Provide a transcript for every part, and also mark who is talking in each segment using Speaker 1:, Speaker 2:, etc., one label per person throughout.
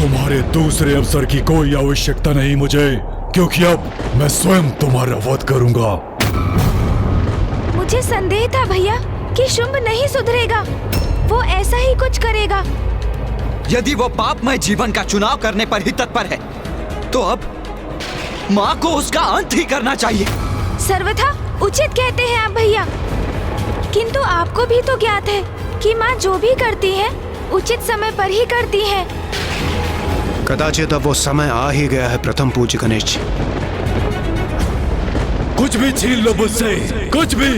Speaker 1: तुम्हारे दूसरे अवसर की कोई आवश्यकता नहीं मुझे, क्योंकि अब मैं स्वयं तुम्हारा वध करूंगा।
Speaker 2: मुझे संदेह था भैया कि शुंभ नहीं सुधरेगा, वो ऐसा ही कुछ करेगा।
Speaker 3: यदि वो पापमय जीवन का चुनाव करने पर ही तत्पर है, तो अब माँ को उसका अंत ही करना चाहिए।
Speaker 2: सर्वथा उचित कहते हैं आप भैया, किंतु आपको भी तो ज्ञात है कि माँ जो भी करती है उचित समय पर ही करती है।
Speaker 4: कदाचित अब वो समय आ ही गया है प्रथम पूज्य गणेश जी।
Speaker 1: कुछ भी छीन लो मुझसे, कुछ भी,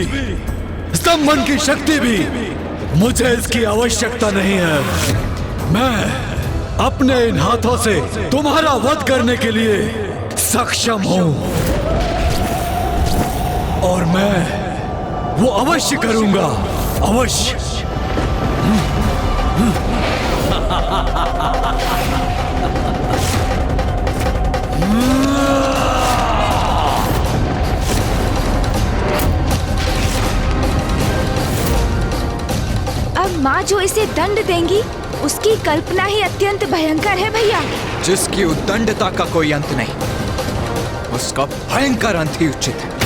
Speaker 1: स्तंभन की शक्ति भी, मुझे इसकी आवश्यकता नहीं है। मैं अपने इन हाथों से तुम्हारा वध करने के लिए सक्षम हूं, और मैं वो अवश्य करूंगा, अवश्य।
Speaker 2: अब माँ जो इसे दंड देंगी उसकी कल्पना ही अत्यंत भयंकर है भैया।
Speaker 3: जिसकी उद्दंडता का कोई अंत नहीं, उसका भयंकर अंत ही उचित है।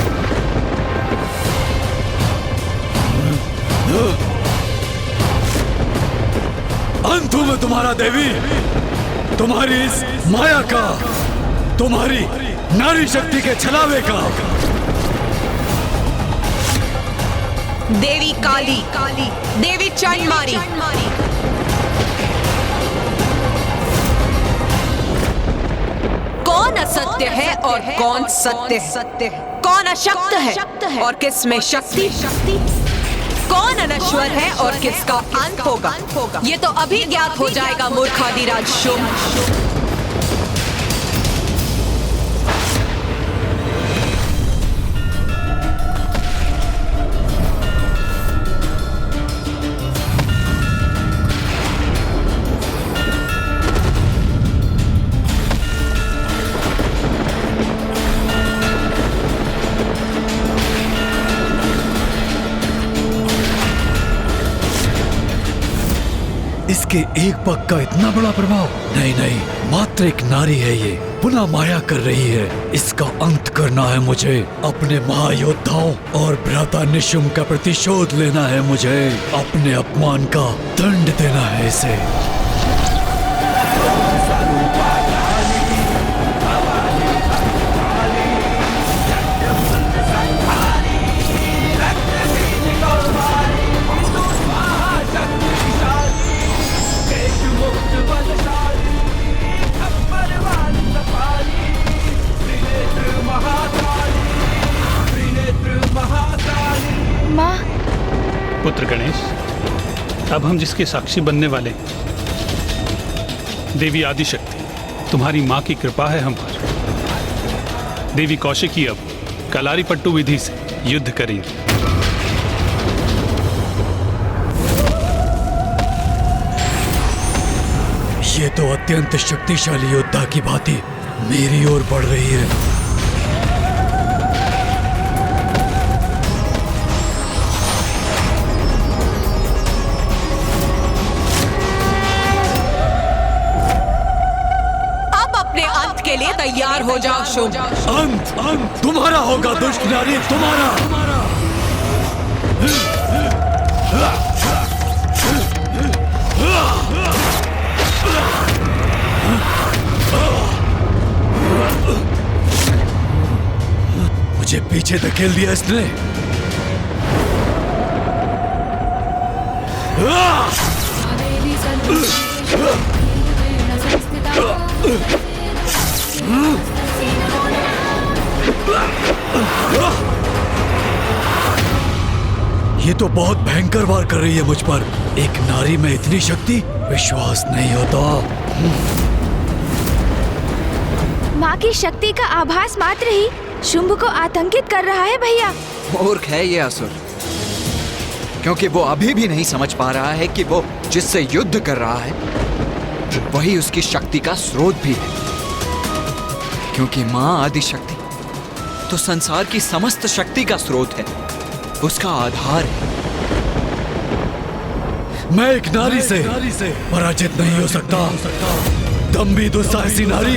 Speaker 1: अंत हूं मैं तुम्हारा देवी, तुम्हारी इस माया का, तुम्हारी नारी शक्ति के छलावे का।
Speaker 5: देवी काली, देवी चंडमारी, कौन असत्य है और कौन सत्य है? कौन अशक्त है और किस में शक्ति? कौन अनश्वर है और किसका अंत होगा? ये तो अभी ज्ञात हो जाएगा मूर्खादिराज शुंभ।
Speaker 1: इसके एक पग का इतना बड़ा प्रभाव? नहीं नहीं, मात्र एक नारी है ये, पुनः माया कर रही है। इसका अंत करना है मुझे। अपने महायोद्धाओं और भ्राता निशुंभ का प्रतिशोध लेना है मुझे। अपने अपमान का दंड देना है इसे।
Speaker 6: पुत्र गणेश, अब हम जिसके साक्षी बनने वाले हैं, देवी आदिशक्ति, तुम्हारी माँ की कृपा है हम पर। देवी कौशिकी अब कलारी पट्टू विधि से युद्ध करेंगी।
Speaker 1: ये तो अत्यंत शक्तिशाली योद्धा की भांति मेरी ओर बढ़ रही है।
Speaker 5: के लिए तैयार हो जाओ शुंभ।
Speaker 1: अंत तुम्हारा होगा दुष्ट नारी, तुम्हारा। मुझे पीछे धकेल दिया इसने। ये तो बहुत भयंकर वार कर रही है मुझ पर। एक नारी में इतनी शक्ति, विश्वास नहीं होता।
Speaker 2: माँ की शक्ति का आभास मात्र ही शुंभ को आतंकित कर रहा है भैया।
Speaker 3: मूर्ख है ये असुर, क्योंकि वो अभी भी नहीं समझ पा रहा है कि वो जिससे युद्ध कर रहा है वही उसकी शक्ति का स्रोत भी है। क्योंकि माँ आदिशक्ति तो संसार की समस्त शक्ति का स्रोत है, उसका आधार है।
Speaker 1: मैं एक नारी से पराजित नहीं हो सकता। दम्भी दुस्साहसी नारी,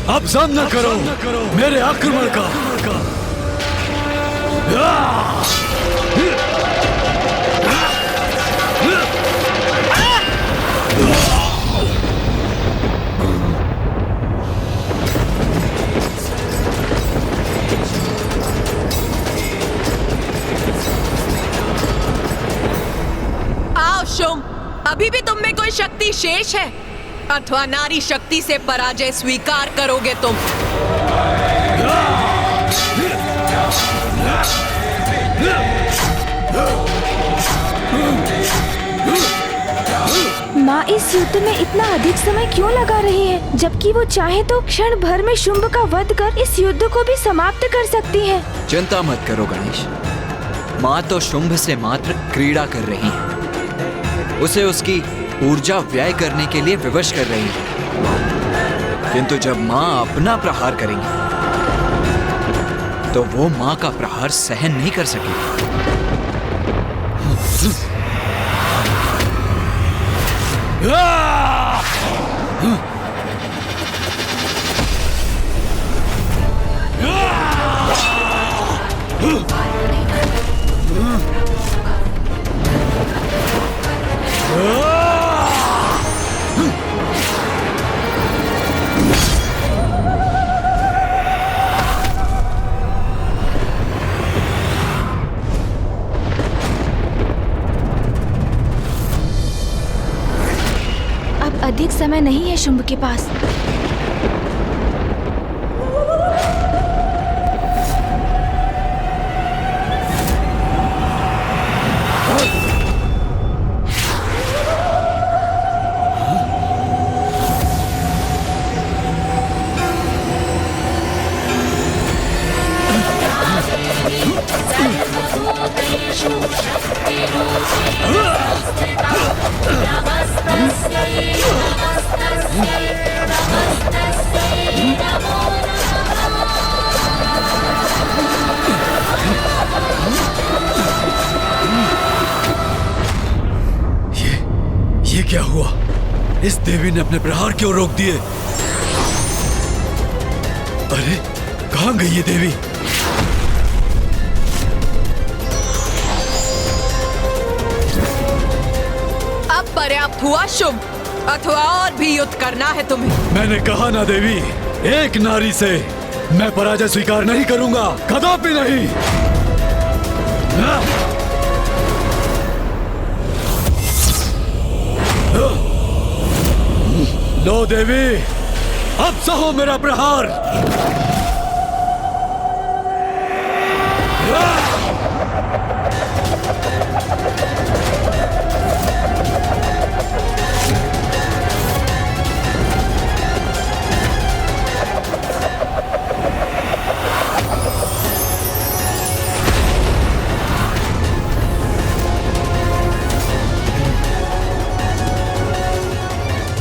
Speaker 1: अब सामना करो मेरे आक्रमण का।
Speaker 5: आओ शुंभ, अभी भी तुम में कोई शक्ति शेष है अथवा नारी शक्ति से पराजय स्वीकार करोगे तुम?
Speaker 2: माँ इस युद्ध में इतना अधिक समय क्यों लगा रही है, जबकि वो चाहे तो क्षण भर में शुंभ का वध कर इस युद्ध को भी समाप्त कर सकती है।
Speaker 3: चिंता मत करो गणेश, माँ तो शुंभ से मात्र क्रीड़ा कर रही है। उसे उसकी ऊर्जा व्यय करने के लिए विवश कर रही है। किंतु जब माँ अपना प्रहार करेंगी तो वो माँ का प्रहार सहन नहीं कर सकेगी।
Speaker 2: अब अधिक समय नहीं है शुंभ के पास।
Speaker 1: ये क्या हुआ? इस देवी ने अपने प्रहार क्यों रोक दिए? अरे कहाँ गई ये देवी?
Speaker 5: अब पर्याप्त हुआ शुंभ, अथवा और भी युद्ध करना है तुम्हें?
Speaker 1: मैंने कहा ना देवी, एक नारी से मैं पराजय स्वीकार नहीं करूंगा, कदापि नहीं। लो देवी, अब सहो मेरा प्रहार।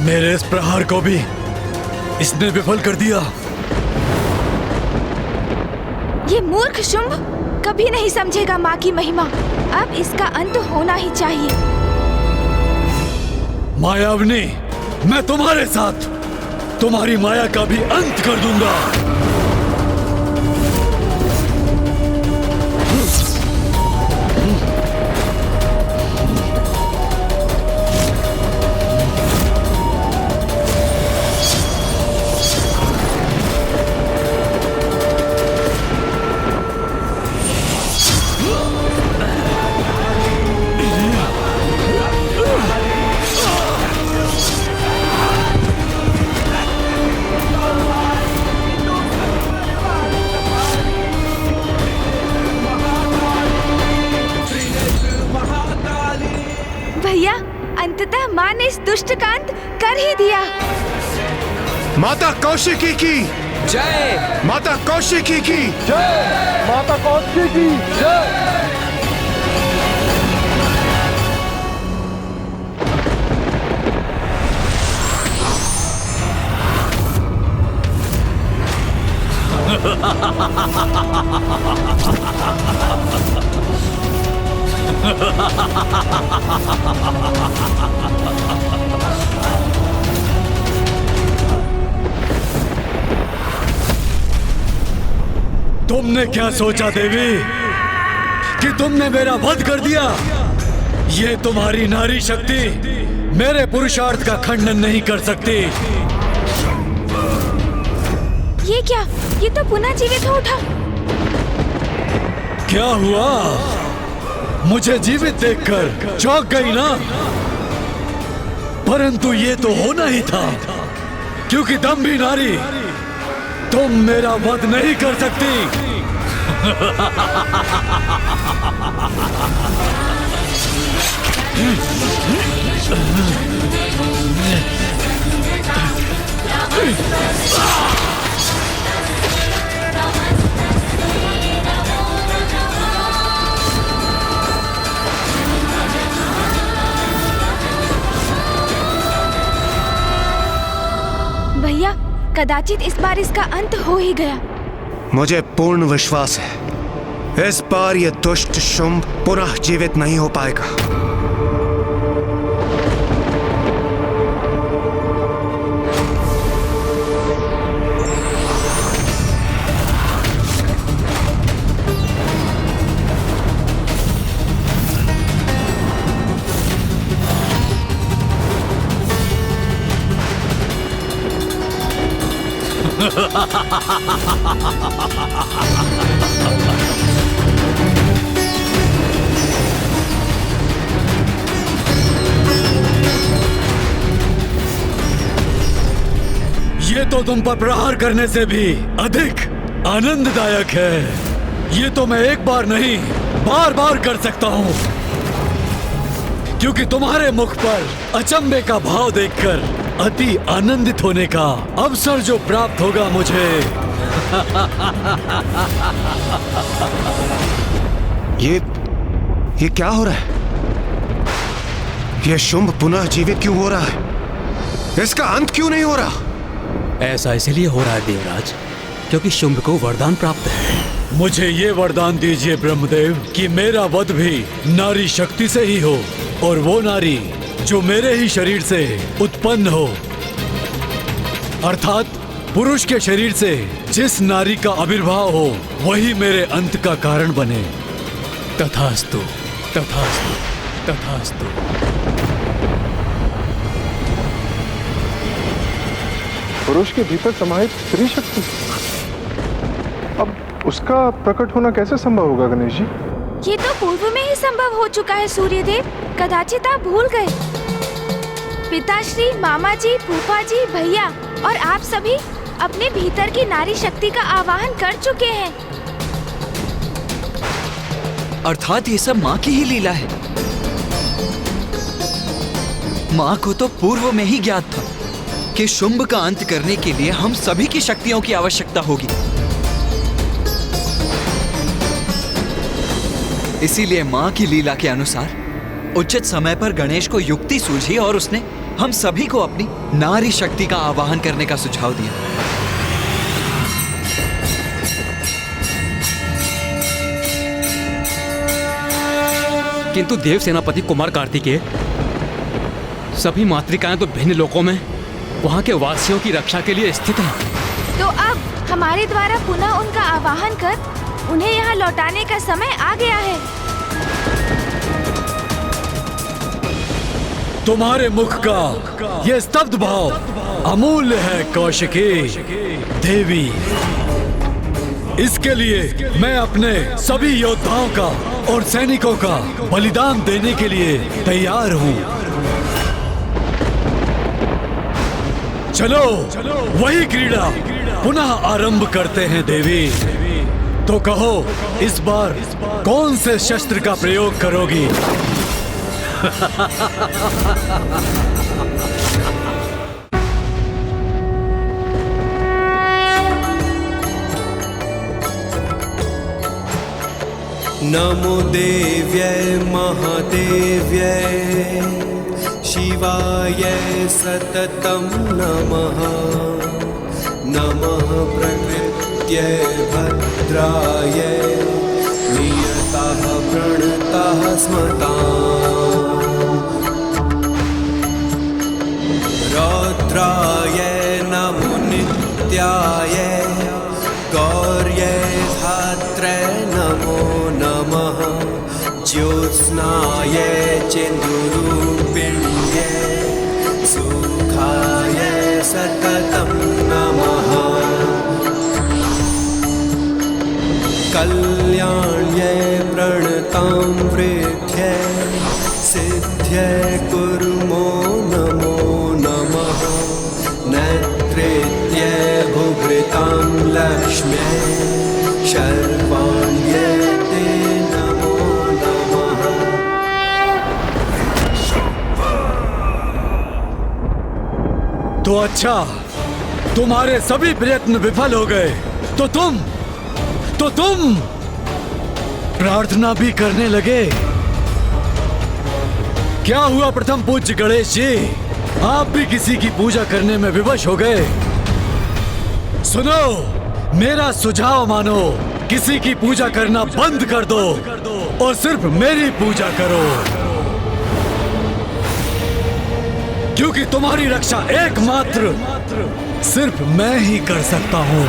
Speaker 1: मेरे इस प्रहार को भी इसने विफल कर दिया।
Speaker 2: ये मूर्ख शुंभ कभी नहीं समझेगा माँ की महिमा। अब इसका अंत होना ही चाहिए।
Speaker 1: मायावनी, मैं तुम्हारे साथ तुम्हारी माया का भी अंत कर दूंगा।
Speaker 2: भैया, अंततः माँ ने इस दुष्ट का अंत कर ही दिया।
Speaker 4: माता कौशिकी की
Speaker 3: जय!
Speaker 4: माता कौशिकी की
Speaker 1: माता कौशिकी की जय! तुमने क्या सोचा देवी कि तुमने मेरा वध कर दिया? ये तुम्हारी नारी शक्ति मेरे पुरुषार्थ का खंडन नहीं कर सकती।
Speaker 2: ये क्या? ये तो पुनः जीवित हो उठा।
Speaker 1: क्या हुआ? मुझे जीवित देखकर चौंक गई ना? परंतु ये तो होना ही था, क्योंकि दम्भी नारी, तुम मेरा वध नहीं कर सकती।
Speaker 2: भैया, कदाचित इस बार इसका अंत हो ही गया।
Speaker 4: मुझे पूर्ण विश्वास है इस बार ये दुष्ट शुंभ पुनः जीवित नहीं हो पाएगा।
Speaker 1: ये तो तुम पर प्रहार करने से भी अधिक आनंददायक है। ये तो मैं एक बार नहीं, बार बार कर सकता हूँ, क्योंकि तुम्हारे मुख पर अचंभे का भाव देखकर अति आनंदित होने का अवसर जो प्राप्त होगा मुझे।
Speaker 4: ये क्या हो रहा है? ये शुंभ पुनः जीवित क्यों हो रहा है? इसका अंत क्यों नहीं हो रहा?
Speaker 7: ऐसा इसलिए हो रहा है देवराज, क्योंकि शुंभ को वरदान प्राप्त है।
Speaker 1: मुझे ये वरदान दीजिए ब्रह्मदेव कि मेरा वध भी नारी शक्ति से ही हो, और वो नारी जो मेरे ही शरीर से उत्पन्न हो, अर्थात पुरुष के शरीर से जिस नारी का आविर्भाव हो वही मेरे अंत का कारण बने।
Speaker 7: तथास्तु, तथास्तु, तथास्तु।
Speaker 8: पुरुष के भीतर समाहित स्त्री शक्ति, अब उसका प्रकट होना कैसे संभव होगा गणेश जी?
Speaker 2: ये तो पूर्व में ही संभव हो चुका है सूर्यदेव, कदाचित आप भूल गए। पिताश्री, मामा जी, फूफा जी, भैया और आप सभी अपने भीतर की नारी शक्ति का आवाहन कर चुके हैं।
Speaker 3: अर्थात ये सब माँ की ही लीला है। माँ को तो पूर्व में ही ज्ञात था कि शुंभ का अंत करने के लिए हम सभी की शक्तियों की आवश्यकता होगी। इसीलिए माँ की लीला के अनुसार उचित समय पर गणेश को युक्ति सूझी और उसने हम सभी को अपनी नारी शक्ति का आवाहन करने का सुझाव दिया।
Speaker 7: किंतु देव सेनापति कुमार कार्तिकेय, सभी मातृकाएं तो भिन्न लोकों में वहां के वासियों की रक्षा के लिए स्थित हैं।
Speaker 2: तो अब हमारे द्वारा पुनः उनका आवाहन कर उन्हें यहाँ लौटाने का समय आ गया है।
Speaker 1: तुम्हारे मुख का ये स्तब्ध भाव अमूल्य है कौशिकी देवी। इसके लिए मैं अपने सभी योद्धाओं का और सैनिकों का बलिदान देने के लिए तैयार हूँ। चलो वही क्रीड़ा पुनः आरंभ करते हैं देवी। तो कहो, इस बार कौन से शस्त्र का प्रयोग करोगी?
Speaker 9: नमो देव्यै महादेव्यै शिवाय सततं नमः। नमः प्रकृत्यै भद्रायै नियतः प्रणतः स्मताम्। रौद्राय नमो नित्याय गौर्यै संवृद्ध्यै सिद्ध्यै कुर्मो नमो नमः नेत्रेत्यै भुभृतां लक्ष्म्यै शर्वाण्यै ते नमो नमः।
Speaker 1: तो अच्छा, तुम्हारे सभी प्रयत्न विफल हो गए, तो तुम प्रार्थना भी करने लगे। क्या हुआ प्रथम पूज्य गणेश जी, आप भी किसी की पूजा करने में विवश हो गए? सुनो, मेरा सुझाव मानो, किसी की पूजा करना बंद कर दो और सिर्फ मेरी पूजा करो, क्योंकि तुम्हारी रक्षा एकमात्र सिर्फ मैं ही कर सकता हूं।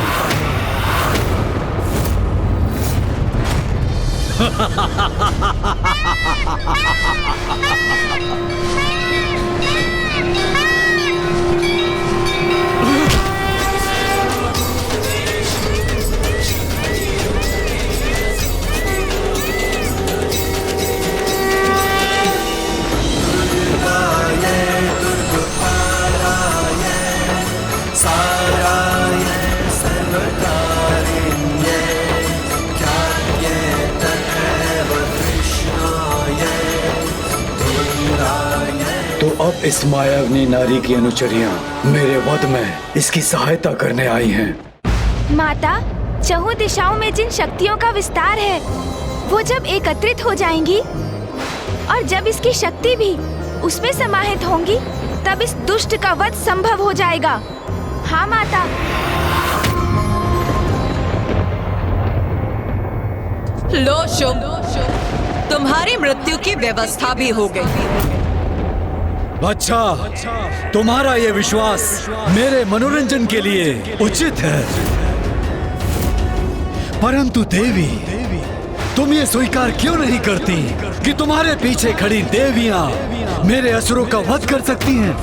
Speaker 1: तो अब इस मायाविनी नारी की अनुचरियां मेरे वध में इसकी सहायता करने आई हैं।
Speaker 2: माता, चहुं दिशाओं में जिन शक्तियों का विस्तार है, वो जब एकत्रित हो जाएंगी और जब इसकी शक्ति भी उसमें समाहित होंगी, तब इस दुष्ट का वध संभव हो जाएगा। हाँ माता।
Speaker 5: लो शुभ, तुम्हारी मृत्यु की व्यवस्था भी हो गई।
Speaker 1: अच्छा, तुम्हारा ये विश्वास मेरे मनोरंजन के लिए उचित है, परंतु देवी, तुम ये स्वीकार क्यों नहीं करती कि तुम्हारे पीछे खड़ी देवियां मेरे असुरों का वध कर सकती हैं,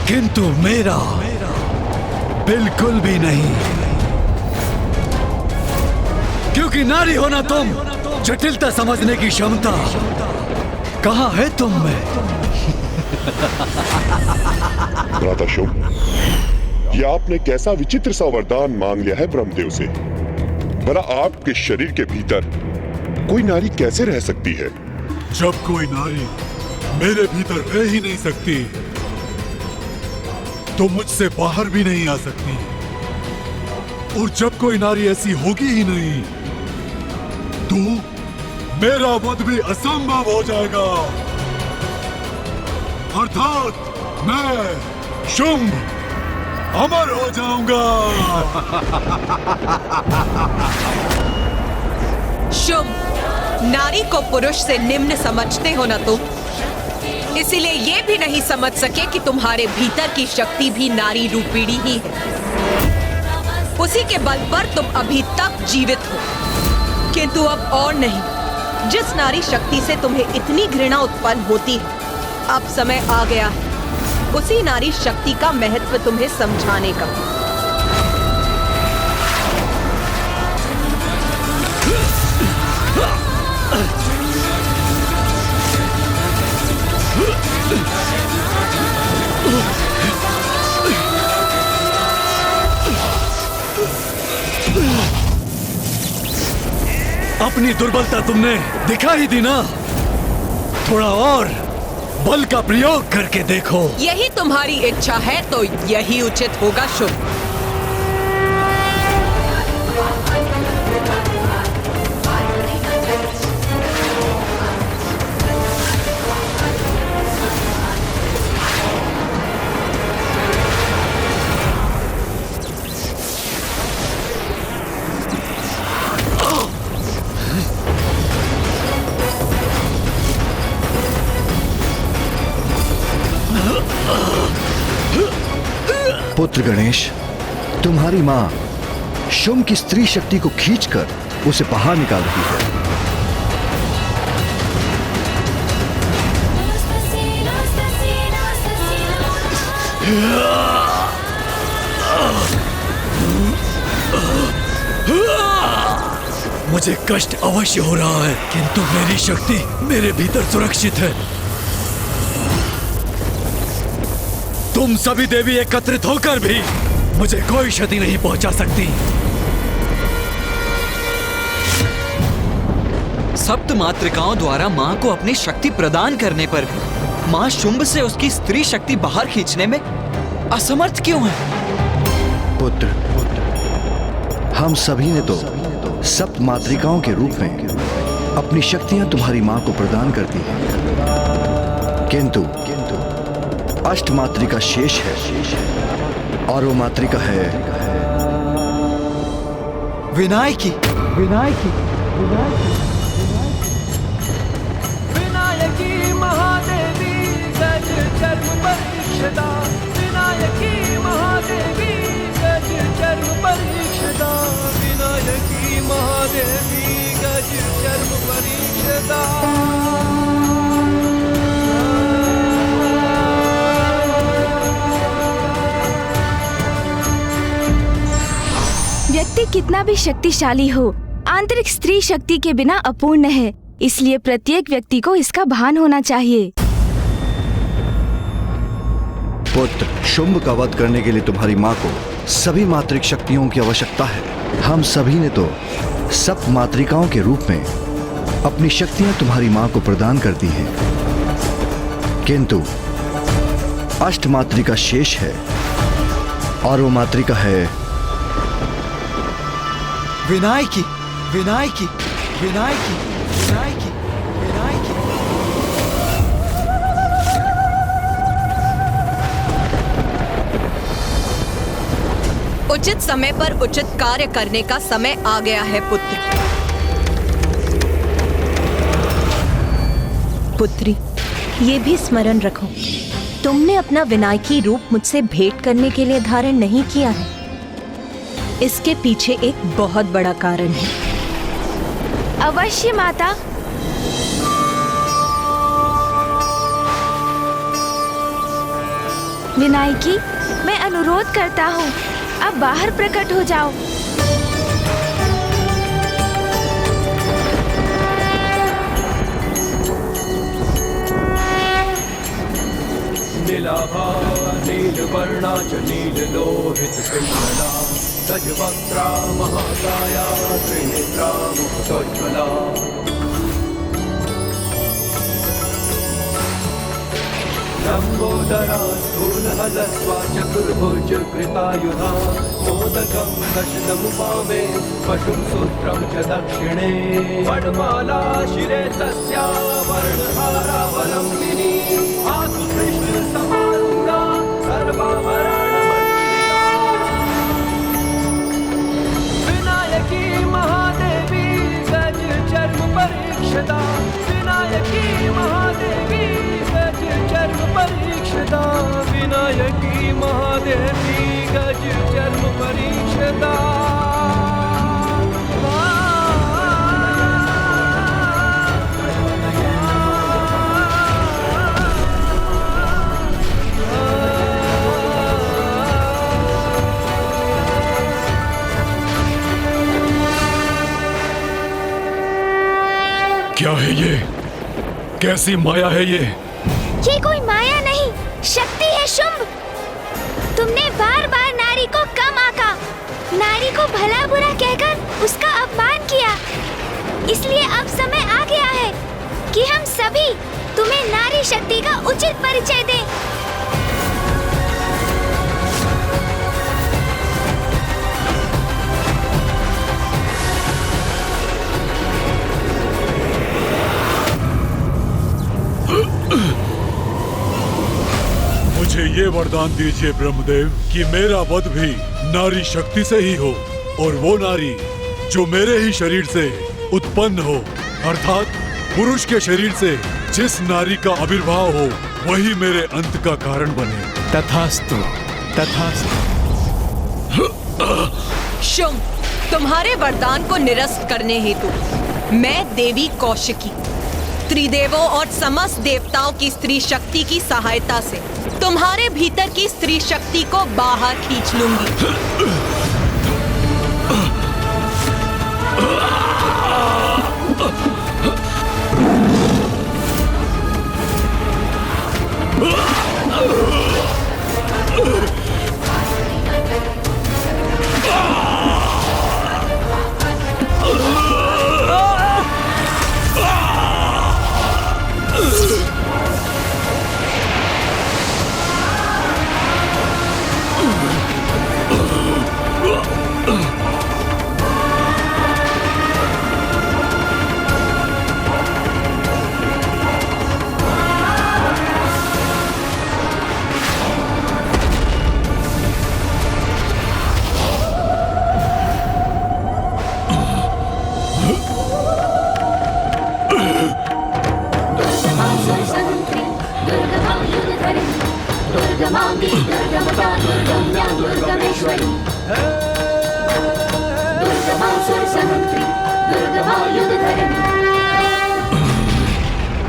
Speaker 1: किंतु मेरा बिल्कुल भी नहीं, क्योंकि नारी होना तुम, जटिलता समझने की क्षमता कहाँ है तुम में?
Speaker 10: भ्राता शुभ, ये आपने कैसा विचित्र सा वरदान मांग लिया है ब्रह्मदेव से। भला आपके शरीर के भीतर कोई नारी कैसे रह सकती है?
Speaker 11: जब कोई नारी मेरे भीतर रह ही नहीं सकती, तो मुझसे बाहर भी नहीं आ सकती, और जब कोई नारी ऐसी होगी ही नहीं, तो मेरा वध भी असंभव हो जाएगा। अर्थात मैं शुंभ अमर हो जाऊंगा।
Speaker 5: शुभ, नारी को पुरुष से निम्न समझते हो ना तुम, इसीलिए ये भी नहीं समझ सके कि तुम्हारे भीतर की शक्ति भी नारी रूपिणी ही है। उसी के बल पर तुम अभी तक जीवित हो, किंतु अब और नहीं। जिस नारी शक्ति से तुम्हें इतनी घृणा उत्पन्न होती है, अब समय आ गया है उसी नारी शक्ति का महत्व तुम्हें समझाने का।
Speaker 1: अपनी दुर्बलता तुमने दिखा ही दी ना, थोड़ा और बल का प्रयोग करके देखो।
Speaker 5: यही तुम्हारी इच्छा है तो यही उचित होगा शुभ।
Speaker 12: पुत्र गणेश, तुम्हारी माँ शुंभ की स्त्री शक्ति को खींचकर उसे बाहर निकाल रही है।
Speaker 1: मुझे कष्ट अवश्य हो रहा है, किंतु मेरी शक्ति मेरे भीतर सुरक्षित है। तुम सभी देवी एकत्रित होकर भी मुझे कोई क्षति नहीं पहुंचा सकती।
Speaker 3: सप्त मातृकाओं द्वारा माँ को अपनी शक्ति प्रदान करने पर भी माँ शुंभ से उसकी स्त्री शक्ति बाहर खींचने में असमर्थ क्यों है?
Speaker 12: पुत्र, हम सभी ने तो सप्त मातृकाओं के रूप में अपनी शक्तियां तुम्हारी माँ को प्रदान कर दी हैं, किंतु अष्ट मातृका शेष है, और वो मातृका है
Speaker 3: विनायकी। विनायकी
Speaker 9: विनायकी महादेवी गज चर्म परीक्षदा, विनायकी महादेवी गज चर्म परीक्षदा, विनायकी महादेवी गज चर्म परीक्षदा।
Speaker 2: व्यक्ति कितना भी शक्तिशाली हो, आंतरिक स्त्री शक्ति के बिना अपूर्ण है। इसलिए प्रत्येक व्यक्ति को इसका भान होना चाहिए।
Speaker 12: पुत्र, शुंभ का वध करने के लिए तुम्हारी माँ को सभी मातृक शक्तियों की आवश्यकता है। हम सभी ने तो सप्त मातृकाओं के रूप में अपनी शक्तियां तुम्हारी माँ को प्रदान कर दी हैं, किंतु अष्ट मातृका शेष है, और वो मातृका है
Speaker 3: विनायकी। विनायकी विनायकी विनायकी विनायकी।
Speaker 5: उचित समय पर उचित कार्य करने का समय आ गया है पुत्र। पुत्री, ये भी स्मरण रखो, तुमने अपना विनायकी रूप मुझसे भेंट करने के लिए धारण नहीं किया है। इसके पीछे एक बहुत बड़ा कारण है।
Speaker 2: अवश्य माता। विनायकी, मैं अनुरोध करता हूँ, अब बाहर प्रकट हो जाओ।
Speaker 9: नीलाभा नीलवर्णा च नीललोहित पिङ्गला, गजवक्त्रा महाकाया त्रिनेत्रा मुक्तोज्ज्वला। लम्बोदरा स्थूलहलस्वा चतुर्भुज कृतायुधा, मोदकं दशनमुपामे पशुं सूत्रं च दक्षिणे। वनमाला शिरे तस्या वर्णहारावलम्बिनी, आतु कृष्णसमारूढा सर्वाभरणमण्डिता। विनायकी महादेवी गज चर्म परीक्षदा, विनायकी महादेवी गज चर्म परीक्षदा, विनायकी महादेवी गज चर्म परीक्षदा।
Speaker 11: क्या है ये? कैसी माया है ये?
Speaker 2: ये कोई माया नहीं, शक्ति है शुंभ। तुमने बार बार नारी को कम आंका, नारी को भला बुरा कहकर उसका अपमान किया। इसलिए अब समय आ गया है कि हम सभी तुम्हें नारी शक्ति का उचित परिचय दें।
Speaker 11: मुझे ये वरदान दीजिए ब्रह्मदेव कि मेरा वध भी नारी शक्ति से ही हो, और वो नारी जो मेरे ही शरीर से उत्पन्न हो, अर्थात पुरुष के शरीर से जिस नारी का आविर्भाव हो वही मेरे अंत का कारण बने।
Speaker 7: तथास्तु, तथास्तु।
Speaker 5: शुंभ, तुम्हारे वरदान को निरस्त करने हेतु मैं देवी कौशिकी त्रिदेवों और समस्त देवताओं की स्त्री शक्ति की सहायता से तुम्हारे भीतर की स्त्री शक्ति को बाहर खींच लूंगी।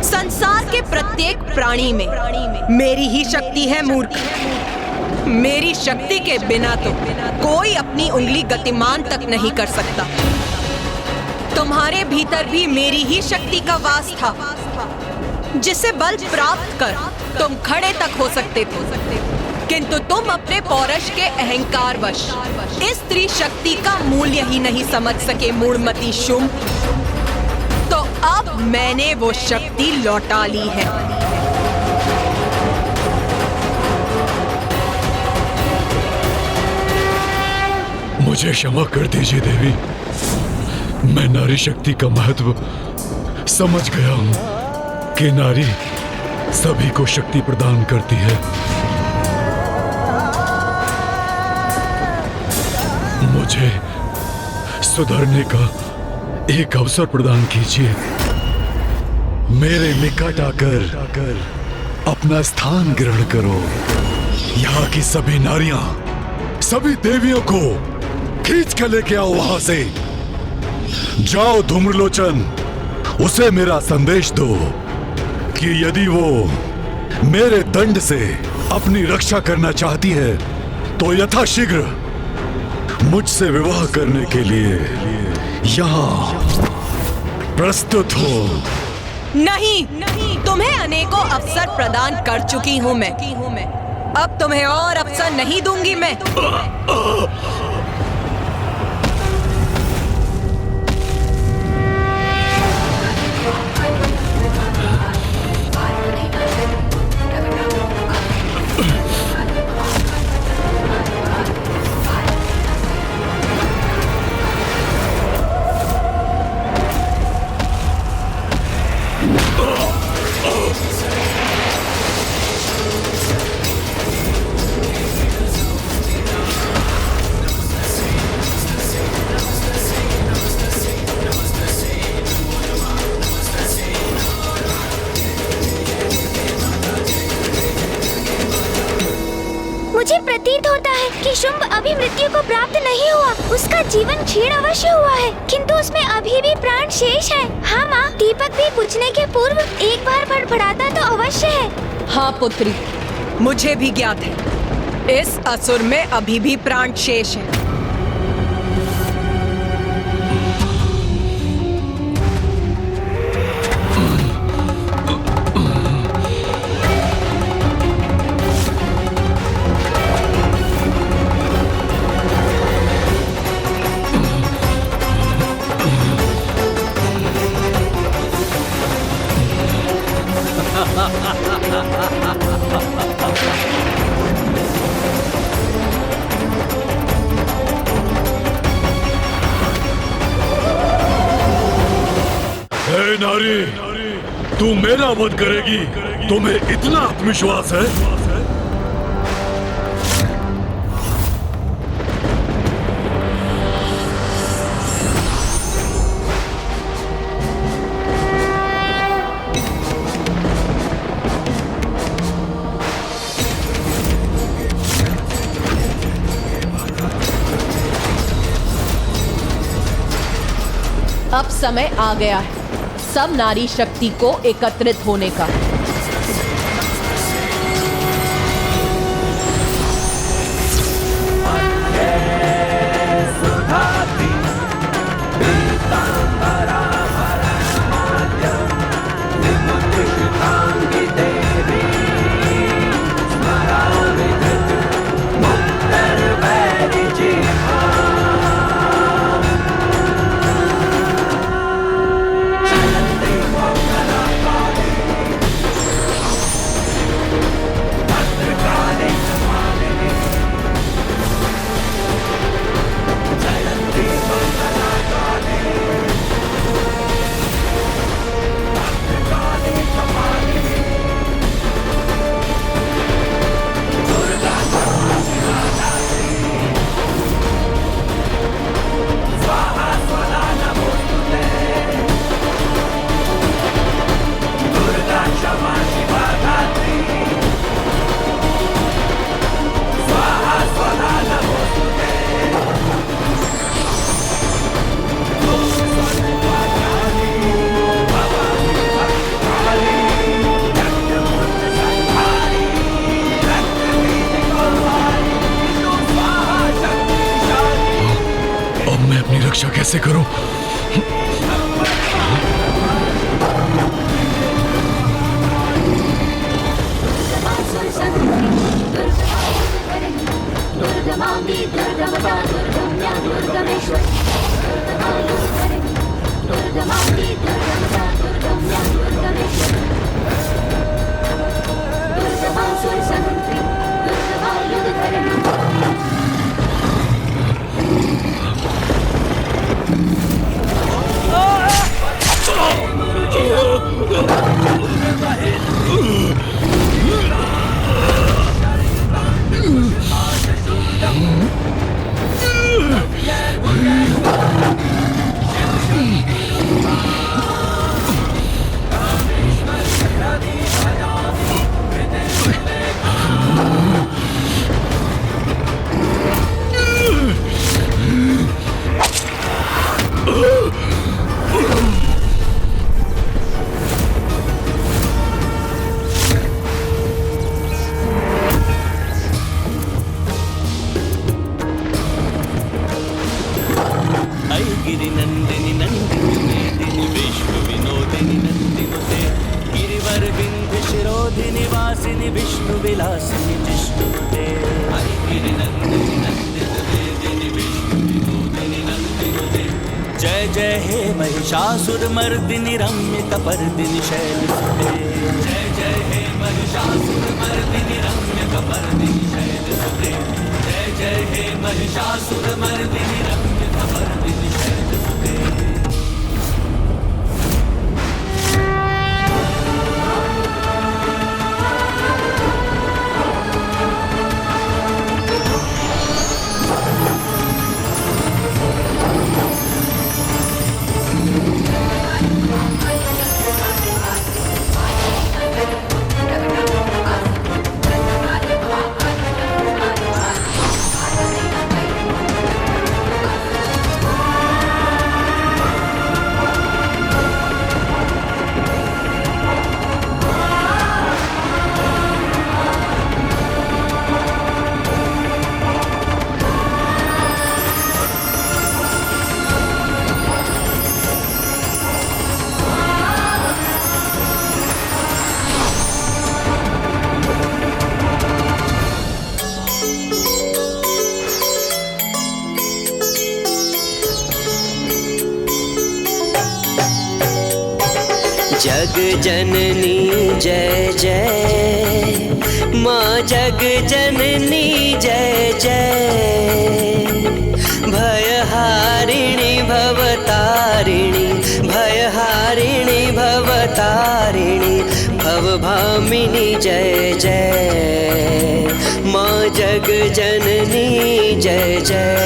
Speaker 5: संसार के प्रत्येक प्राणी में मेरी ही शक्ति है मूर्ख। मेरी शक्ति के बिना तो कोई अपनी उंगली गतिमान तक नहीं कर सकता। तुम्हारे भीतर भी मेरी ही शक्ति का वास था, जिसे बल प्राप्त कर तुम खड़े तक हो सकते थे, किंतु तुम अपने पौरुष के अहंकार वश इस स्त्री शक्ति का मूल्य ही नहीं समझ सके मूढ़मती शुंभ। तो अब मैंने वो शक्ति लौटा ली है।
Speaker 11: मुझे क्षमा कर दीजिए देवी, मैं नारी शक्ति का महत्व समझ गया हूँ कि नारी सभी को शक्ति प्रदान करती है। मुझे सुधरने का एक अवसर प्रदान कीजिए। मेरे निकट आकर अपना स्थान ग्रहण करो। यहाँ की सभी नारियां, सभी देवियों को खींच कर लेके आओ वहां से। जाओ धूम्रलोचन, उसे मेरा संदेश दो कि यदि वो मेरे दंड से अपनी रक्षा करना चाहती है तो यथाशीघ्र मुझसे विवाह करने के लिए यहाँ प्रस्तुत हो।
Speaker 5: नहीं, तुम्हें अनेकों अवसर प्रदान कर चुकी हूँ मैं। अब तुम्हें और अवसर नहीं दूंगी मैं।
Speaker 2: मुझे प्रतीत होता है कि शुंभ अभी मृत्यु को प्राप्त नहीं हुआ। उसका जीवन क्षीण अवश्य हुआ है, किंतु उसमें अभी भी प्राण शेष है। हाँ माँ, दीपक भी बुझने के पूर्व एक बार फड़फड़ाता तो अवश्य है।
Speaker 5: हाँ पुत्री, मुझे भी ज्ञात है, इस असुर में अभी भी प्राण शेष है।
Speaker 11: हे नारी, तू मेरा वध करेगी? तुम्हें इतना आत्मविश्वास है?
Speaker 5: अब समय आ गया है सब नारी शक्ति को एकत्रित होने का।
Speaker 1: मैं अपनी रक्षा कैसे करूं?
Speaker 9: जय जय हे महिषासुरमर्दिनि रम्य कपर्दिनि शैलसुते। जय जय हे महिषासुरमर्दिनि रम्य कपर्दिनि शैलसुते। जय जय हे महिषासुरमर्दिनि रम्य कपर्दिनि शैलसुते।
Speaker 13: जग जननी जय जय, माँ जग जननी जय जय। भयहारिणी भवतारिणी, भयहारिणी भवतारिणी, भवभामिनी जय जय। माँ जग जननी जय जय।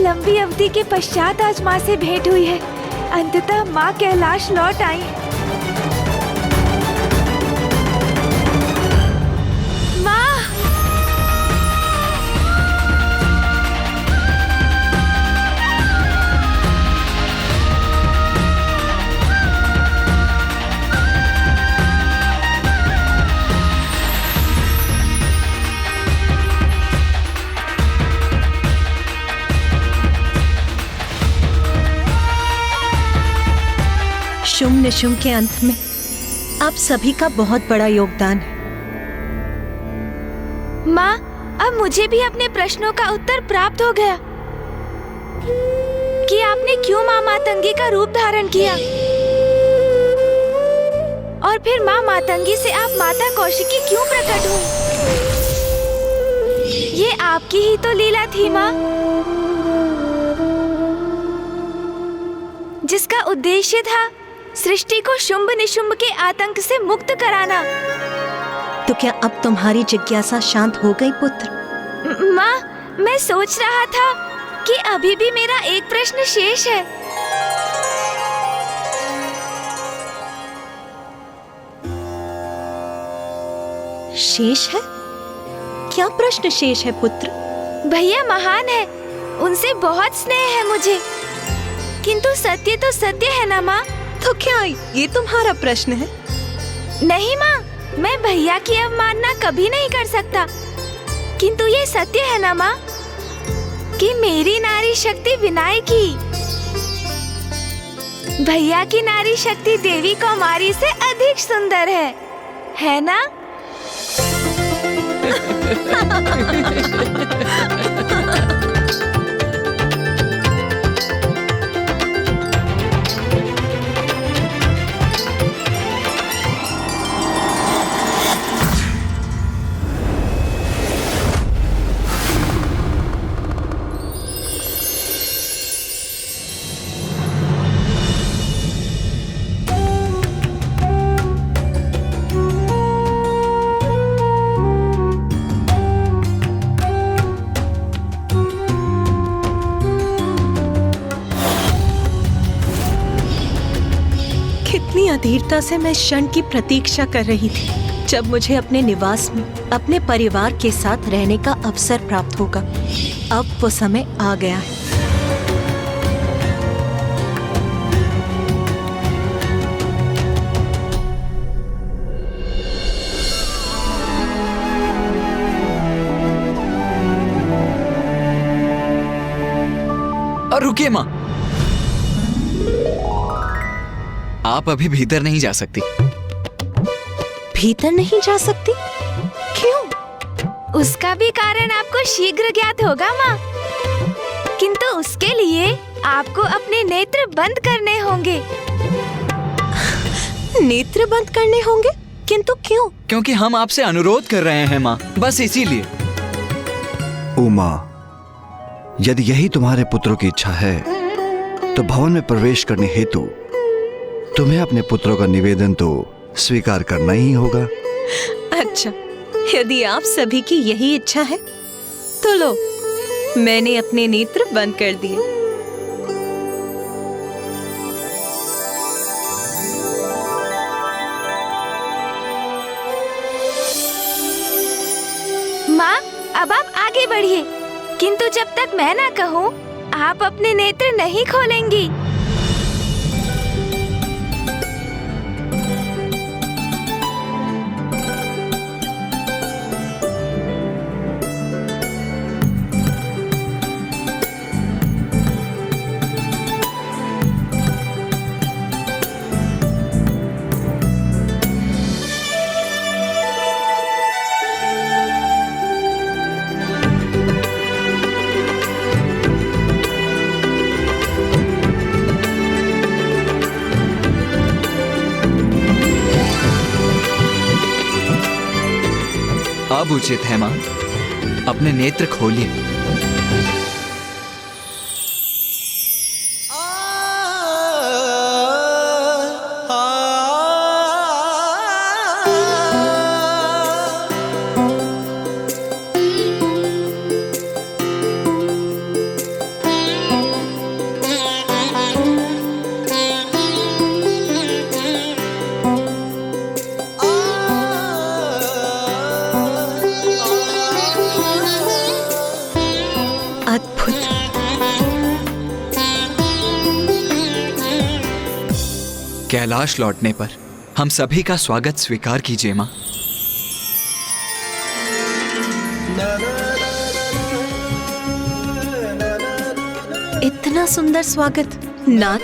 Speaker 2: लंबी अवधि के पश्चात आज माँ से भेंट हुई है। अंततः माँ कैलाश लौट आई। माँ!
Speaker 14: शुंभ निशुंभ के अंत में आप सभी का बहुत बड़ा योगदान है।
Speaker 2: माँ, अब मुझे भी अपने प्रश्नों का उत्तर प्राप्त हो गया कि आपने क्यों माँ मातंगी का रूप धारण किया और फिर माँ मातंगी से आप माता कौशिकी क्यों प्रकट हुई। ये आपकी ही तो लीला थी माँ, जिसका उद्देश्य था सृष्टि को शुंभ निशुंभ के आतंक से मुक्त कराना।
Speaker 14: तो क्या अब तुम्हारी जिज्ञासा शांत हो गई पुत्र?
Speaker 2: माँ, मैं सोच रहा था कि अभी भी मेरा एक प्रश्न शेष है।
Speaker 14: शेष है? क्या प्रश्न शेष है पुत्र?
Speaker 2: भैया महान है, उनसे बहुत स्नेह है मुझे, किंतु सत्य तो सत्य है ना माँ।
Speaker 14: तो क्या ये तुम्हारा प्रश्न है?
Speaker 2: नहीं माँ, मैं भैया की अवमानना कभी नहीं कर सकता, किंतु ये सत्य है ना माँ कि मेरी नारी शक्ति विनायक की भैया की नारी शक्ति देवी कौमारी से अधिक सुंदर है ना?
Speaker 14: कितनी अधीरता से मैं क्षण की प्रतीक्षा कर रही थी जब मुझे अपने निवास में अपने परिवार के साथ रहने का अवसर प्राप्त होगा। अब वो समय आ गया है।
Speaker 3: और रुकिए माँ, आप अभी भीतर नहीं जा सकती।
Speaker 14: भीतर नहीं जा सकती? क्यों?
Speaker 2: उसका भी कारण आपको शीघ्र ज्ञात होगा माँ, किंतु उसके लिए आपको अपने नेत्र बंद करने होंगे।
Speaker 14: नेत्र बंद करने होंगे? किंतु क्यों?
Speaker 3: क्योंकि हम आपसे अनुरोध कर रहे हैं माँ, बस इसीलिए।
Speaker 12: उमा, यदि यही तुम्हारे पुत्रों की इच्छा है तो भवन में प्रवेश करने हेतु तुम्हें अपने पुत्रों का निवेदन तो स्वीकार करना ही होगा।
Speaker 14: अच्छा, यदि आप सभी की यही इच्छा है तो लो, मैंने अपने नेत्र बंद कर दिए।
Speaker 2: माँ, अब आप आगे बढ़िए, किंतु जब तक मैं ना कहूँ आप अपने नेत्र नहीं खोलेंगी।
Speaker 3: अब उचित है माँ, अपने नेत्र खोलिए। कैलाश लौटने पर हम सभी का स्वागत स्वीकार कीजिए माँ।
Speaker 14: इतना सुंदर स्वागत नाथ,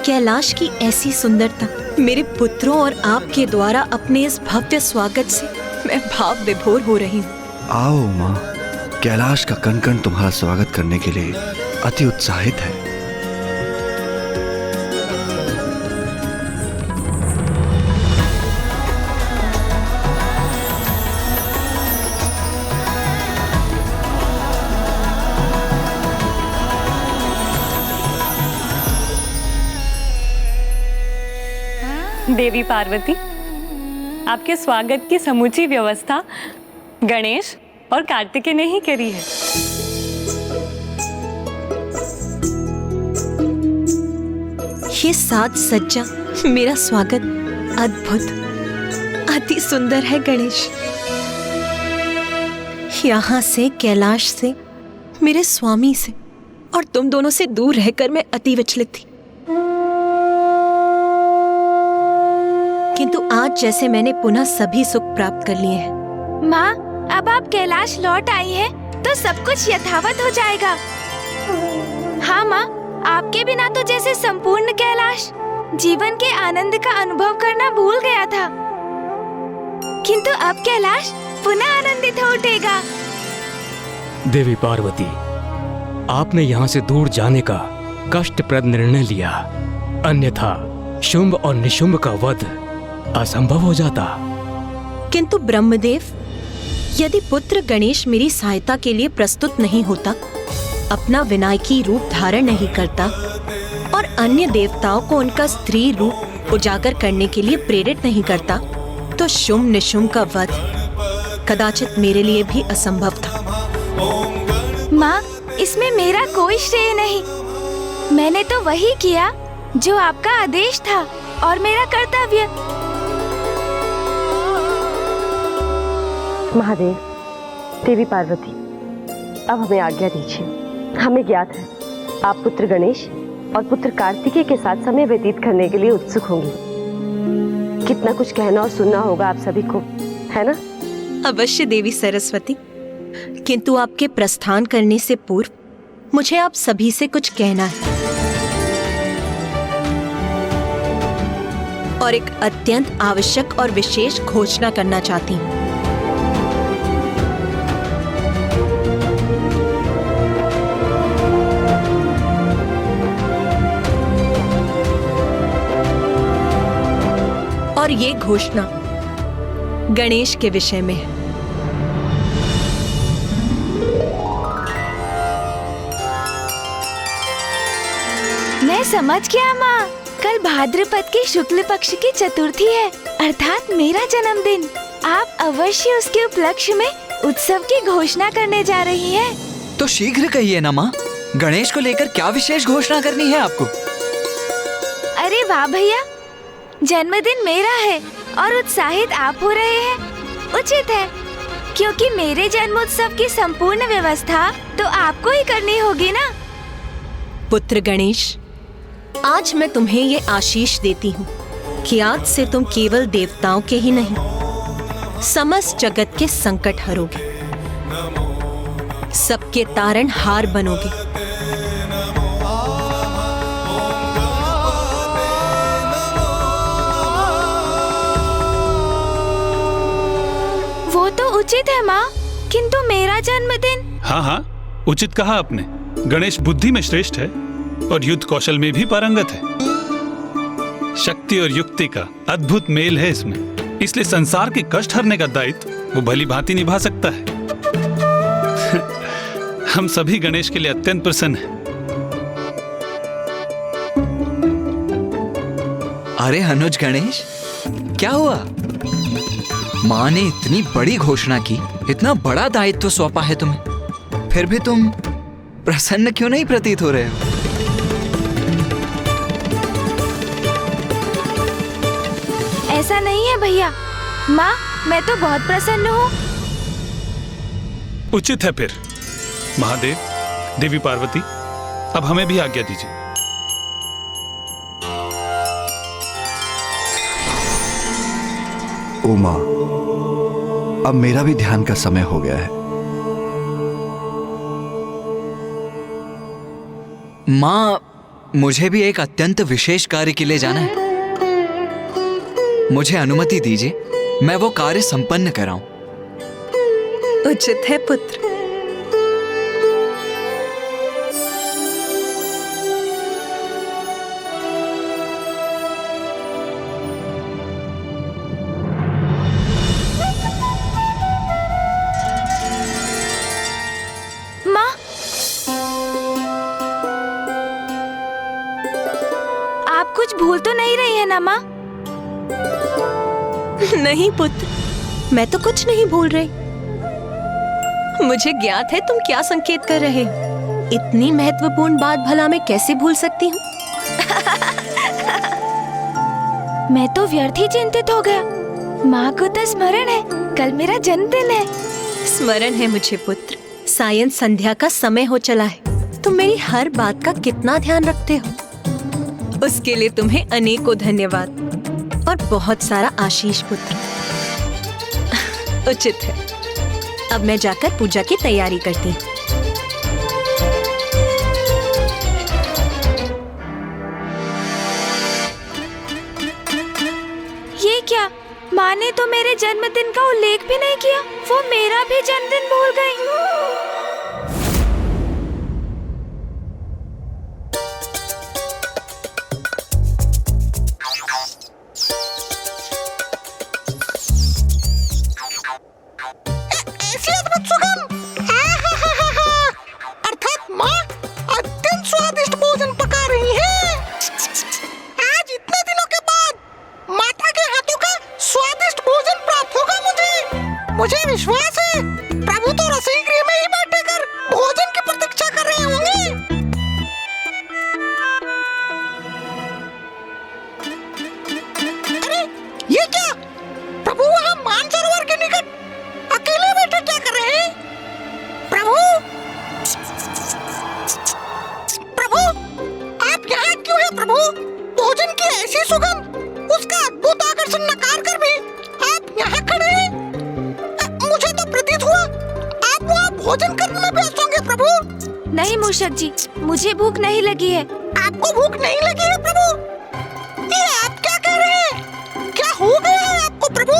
Speaker 14: कैलाश की ऐसी सुंदरता मेरे पुत्रों और आपके द्वारा अपने इस भव्य स्वागत से मैं भाव विभोर हो रही हूँ।
Speaker 12: आओ उमा, कैलाश का कण कण तुम्हारा स्वागत करने के लिए अति उत्साहित है।
Speaker 15: देवी पार्वती, आपके स्वागत की समूची व्यवस्था गणेश और कार्तिकेय ने ही करी है।
Speaker 14: ये साज सज्जा मेरा स्वागत अद्भुत, अति सुंदर है गणेश। यहाँ से, कैलाश से, मेरे स्वामी से और तुम दोनों से दूर रहकर मैं अति विचलित थी। किंतु आज जैसे मैंने पुनः सभी सुख प्राप्त कर लिए हैं।
Speaker 2: माँ, अब आप कैलाश लौट आई हैं, तो सब कुछ यथावत हो जाएगा। हाँ माँ, आपके बिना तो जैसे संपूर्ण कैलाश जीवन के आनंद का अनुभव करना भूल गया था, किंतु अब कैलाश पुनः आनंदित हो उठेगा।
Speaker 7: देवी पार्वती, आपने यहाँ से दूर जाने का कष्टप्रद निर्णय लिया, अन्यथा शुंभ और निशुंभ का वध असंभव हो जाता।
Speaker 14: किंतु ब्रह्मदेव, यदि पुत्र गणेश मेरी सहायता के लिए प्रस्तुत नहीं होता, अपना विनायकी रूप धारण नहीं करता और अन्य देवताओं को उनका स्त्री रूप उजागर करने के लिए प्रेरित नहीं करता, तो शुंभ निशुंभ का वध कदाचित मेरे लिए भी असंभव था।
Speaker 2: माँ, इसमें मेरा कोई श्रेय नहीं। मैंने तो वही किया जो आपका आदेश था और मेरा कर्तव्य।
Speaker 16: महादेव, देवी पार्वती, अब हमें आज्ञा दीजिए। हमें ज्ञात है आप पुत्र गणेश और पुत्र कार्तिकेय के साथ समय व्यतीत करने के लिए उत्सुक होंगी। कितना कुछ कहना और सुनना होगा आप सभी को, है ना?
Speaker 14: अवश्य देवी सरस्वती, किंतु आपके प्रस्थान करने से पूर्व मुझे आप सभी से कुछ कहना है और एक अत्यंत आवश्यक और विशेष घोषणा करना चाहती हूँ। और ये घोषणा गणेश के विषय में है।
Speaker 2: मैं समझ गया माँ, कल भाद्रपद की शुक्ल पक्ष की चतुर्थी है, अर्थात मेरा जन्मदिन। आप अवश्य उसके उपलक्ष्य में उत्सव की घोषणा करने जा रही हैं।
Speaker 3: तो शीघ्र कहिए ना माँ, गणेश को लेकर क्या विशेष घोषणा करनी है आपको?
Speaker 2: अरे वाह भैया, जन्मदिन मेरा है और उत्साहित आप हो रहे हैं, उचित है, क्योंकि मेरे जन्मोत्सव की संपूर्ण व्यवस्था तो आपको ही करनी होगी ना।
Speaker 14: पुत्र गणेश, आज मैं तुम्हें ये आशीष देती हूँ कि आज से तुम केवल देवताओं के ही नहीं, समस्त जगत के संकट हरोगे, सबके तारणहार बनोगे।
Speaker 2: वो तो उचित है माँ, किंतु मेरा जन्मदिन।
Speaker 6: हाँ हाँ, उचित कहा आपने। गणेश बुद्धि में श्रेष्ठ है और युद्ध कौशल में भी पारंगत है। शक्ति और युक्ति का अद्भुत मेल है इसमें, इसलिए संसार के कष्ट हरने का दायित्व वो भली भांति निभा सकता है। हम सभी गणेश के लिए अत्यंत प्रसन्न हैं।
Speaker 3: अरे अनुज गणेश, क्या हुआ? माँ ने इतनी बड़ी घोषणा की, इतना बड़ा दायित्व सौंपा है तुम्हें, फिर भी तुम प्रसन्न क्यों नहीं प्रतीत हो रहे हो?
Speaker 2: ऐसा नहीं है भैया, माँ मैं तो बहुत प्रसन्न हूँ।
Speaker 6: उचित है फिर। महादेव, देवी पार्वती, अब हमें भी आज्ञा दीजिए।
Speaker 12: उमा, अब मेरा भी ध्यान का समय हो गया है।
Speaker 3: माँ, मुझे भी एक अत्यंत विशेष कार्य के लिए जाना है। मुझे अनुमति दीजिए, मैं वो कार्य संपन्न कराऊं।
Speaker 14: उचित है पुत्र।
Speaker 2: माँ, आप कुछ भूल तो नहीं रही है ना माँ?
Speaker 14: नहीं पुत्र, मैं तो कुछ नहीं भूल रही। मुझे ज्ञात है तुम क्या संकेत कर रहे हो। इतनी महत्वपूर्ण बात भला मैं कैसे भूल सकती हूँ?
Speaker 2: मैं तो व्यर्थ ही चिंतित हो गया। माँ को तो स्मरण है, कल मेरा जन्मदिन है।
Speaker 14: स्मरण है मुझे पुत्र। सायं संध्या का समय हो चला है। तुम मेरी हर बात का कितना ध्यान रखते हो, उसके लिए तुम्हें अनेकों धन्यवाद और बहुत सारा आशीष पुत्र। उचित है। अब मैं जाकर पूजा की तैयारी करती हूँ।
Speaker 2: ये क्या? माँ ने तो मेरे जन्मदिन का उल्लेख भी नहीं किया। वो मेरा भी जन्मदिन भूल गई।
Speaker 17: अर्थात माँ अत्यंत स्वादिष्ट भोजन पका रही है। आज इतने दिनों के बाद माता के हाथों का स्वादिष्ट भोजन प्राप्त होगा मुझे विश्वास है प्रभु तो रसोई गृह में ही बैठे कर भोजन की प्रतीक्षा कर रहे होंगे। अरे ये क्या? प्रभु वहाँ मानसरोवर के निकट अकेले बैठे क्या कर रहे हैं? प्रभु आप यहाँ क्यों हैं प्रभु? भोजन की ऐसी सुगंध, उसका अद्भुत आकर्षण नकार कर भी आप यहाँ खड़े हैं। मुझे तो प्रतीत हुआ आप वहाँ भोजन करने में व्यस्त होंगे प्रभु।
Speaker 2: नहीं मूषक जी, मुझे भूख नहीं लगी है।
Speaker 17: आपको भूख नहीं लगी है प्रभु? ये आप क्या कह रहे हैं? क्या हो गया है आपको प्रभु?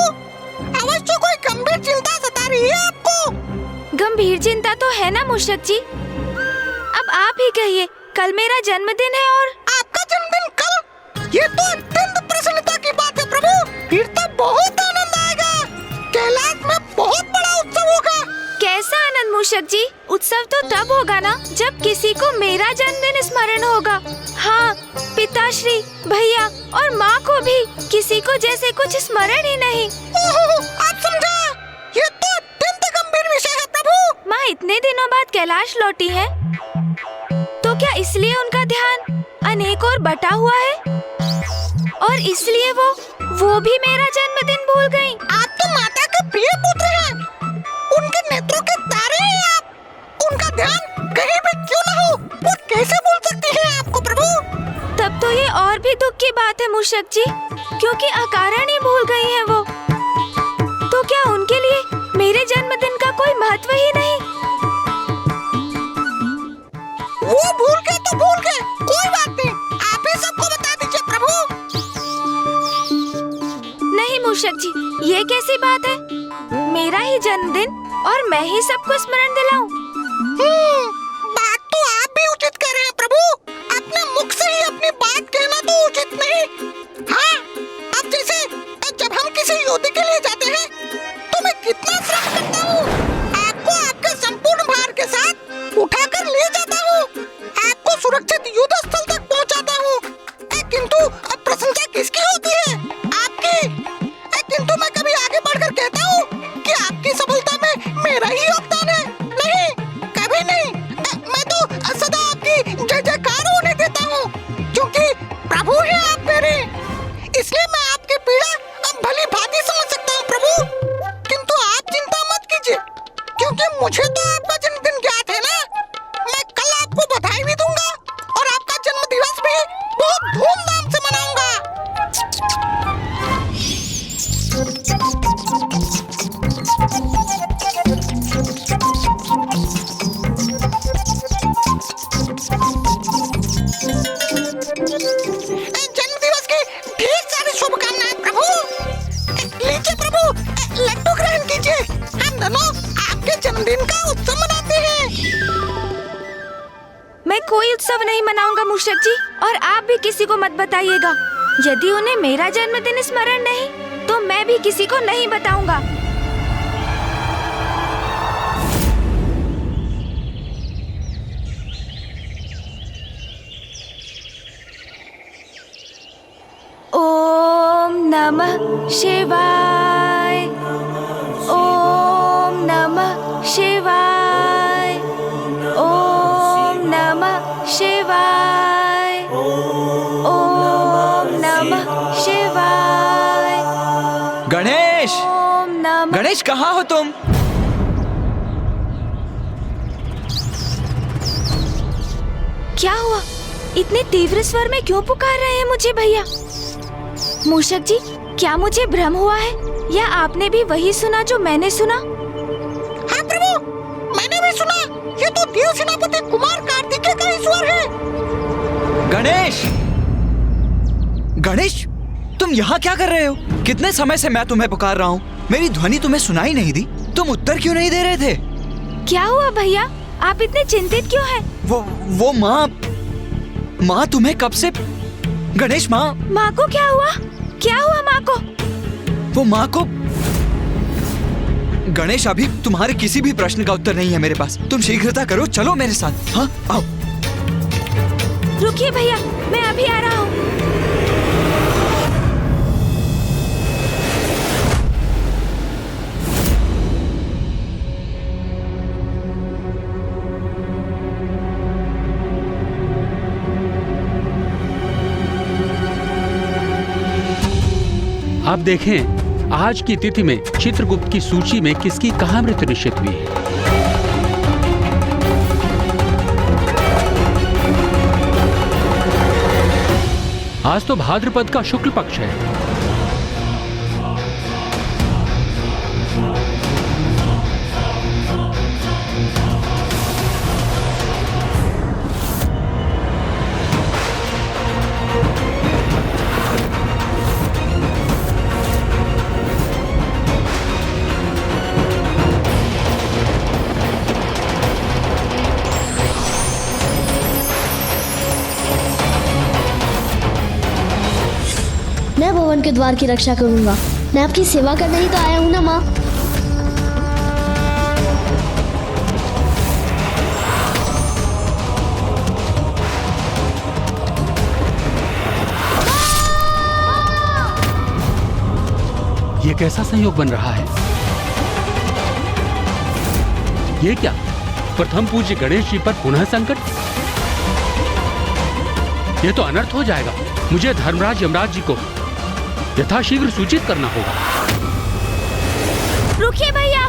Speaker 17: अवश्य कोई गंभीर चिंता सता रही है आपको।
Speaker 2: गंभीर चिंता तो है ना मूषक जी। अब आप ही कहिए, कल मेरा जन्मदिन है और
Speaker 17: आपका जन्मदिन कल? ये तो अत्यंत प्रसन्नता की बात है प्रभु। फिर तो बहुत आनंद आएगा। कैलाश में बहुत बड़ा उत्सव होगा।
Speaker 2: कैसा आनंद मूषक जी? उत्सव तो तब होगा ना जब किसी को मेरा जन्मदिन स्मरण होगा। हाँ, पिताश्री, भैया और माँ को भी किसी को जैसे कुछ स्मरण ही नहीं।
Speaker 17: आप समझा? ये तो अत्यंत गंभीर विषय है प्रभु।
Speaker 2: माँ इतने दिनों बाद कैलाश लौटी है, तो क्या इसलिए उनका ध्यान अनेक और बटा हुआ है और इसलिए वो भी मेरा जन्मदिन भूल गई?
Speaker 17: आप तो माता के प्रिय पुत्र हैं। उनके नेत्रों के तारे हैं आप। उनका ध्यान कहीं भी क्यों न हो, वो कैसे भूल सकती हैं आपको प्रभु?
Speaker 2: तब तो ये और भी दुख की बात है मूषक जी, क्योंकि अकारण ही भूल गई हैं वो। तो क्या उनके लिए मेरे जन्मदिन का कोई महत्व ही नहीं?
Speaker 17: वो भूल गए तो भूल गए, कोई बात नहीं। आप ही सबको बता दीजिए प्रभु।
Speaker 2: नहीं मूषक जी, ये कैसी बात है? मेरा ही जन्मदिन और मैं ही सबको स्मरण दिलाऊं?
Speaker 17: बात तो आप भी उचित कह रहे हैं प्रभु। अपने मुख से ही अपनी बात कहना तो उचित नहीं। हाँ, अब जैसे जब हम किसी युद्ध के लिए जाते हैं तो मैं कितना श्रम करता हूँ। आपको आपके संपूर्ण भार के साथ उठाकर ले जाता हूँ, आपको सुरक्षित युद्ध स्थल तक पहुँचाता हूँ। किंतु प्रशंसा किसकी होती है? आपकी। किंतु मैं कभी आगे बढ़कर कहता हूँ कि आपकी सफलता में मेरा ही योगदान है? नहीं, कभी नहीं। मैं तो सदा आपकी जय जयकार होने देता हूँ, क्योंकि प्रभु हैं आप मेरे। इसलिए मैं आपकी पीड़ा भली भांति समझ सकता हूँ प्रभु। किंतु आप चिंता मत कीजिए, क्योंकि मुझे तो आपका जन्मदिन ज्ञात है ना। मैं कल आपको बधाई भी दूंगा और आपका जन्म दिवस भी बहुत धूमधाम से मनाऊंगा। जन्म दिवस की ढेर सारी शुभकामनाएं प्रभु। जन्मदिन का उत्सव मनाते हैं।
Speaker 2: मैं कोई उत्सव नहीं मनाऊंगा मूषक जी, और आप भी किसी को मत बताइएगा। यदि उन्हें मेरा जन्मदिन स्मरण नहीं तो मैं भी किसी को नहीं बताऊंगा। ओम नमः शिवाय, ओम नमः शिवाय, ओम नमः शिवाय, ओम नमः शिवाय।
Speaker 3: गणेश,
Speaker 2: ओम नमः।
Speaker 3: गणेश कहाँ हो तुम?
Speaker 2: क्या हुआ? इतने तीव्र स्वर में क्यों पुकार रहे हैं मुझे भैया? मूषक जी, क्या मुझे भ्रम हुआ है या आपने भी वही सुना जो मैंने सुना?
Speaker 17: हाँ प्रभु, मैंने भी सुना। ये तो देव सेनापति कुमार कार्तिकेय का ही स्वर है।
Speaker 3: गणेश, गणेश, तुम यहाँ क्या कर रहे हो? कितने समय से मैं तुम्हें पुकार रहा हूँ, मेरी ध्वनि तुम्हें सुनाई नहीं दी। तुम उत्तर क्यों नहीं दे रहे थे?
Speaker 2: क्या हुआ भैया, आप इतने चिंतित क्यों हैं?
Speaker 3: वो माँ तुम्हें कब से? गणेश, माँ
Speaker 2: को क्या हुआ? क्या हुआ माँ को?
Speaker 3: वो माँ को। गणेश, अभी तुम्हारे किसी भी प्रश्न का उत्तर नहीं है मेरे पास। तुम शीघ्रता करो, चलो मेरे साथ। हाँ, आओ।
Speaker 2: रुकिए भैया, मैं अभी आ रहा हूँ।
Speaker 18: आप देखें, आज की तिथि में चित्रगुप्त की सूची में किसकी कहाँ मृत्यु निश्चित हुई है। आज तो भाद्रपद का शुक्ल पक्ष है।
Speaker 19: मैं भवन के द्वार की रक्षा करूंगा। मैं आपकी सेवा करने ही तो आया हूँ ना माँ।
Speaker 18: ये कैसा संयोग बन रहा है? ये क्या? प्रथम पूज्य गणेश जी पर पुनः संकट? ये तो अनर्थ हो जाएगा। मुझे धर्मराज यमराज जी को यथाशीघ्र सूचित करना होगा।
Speaker 2: रुकिए भैया,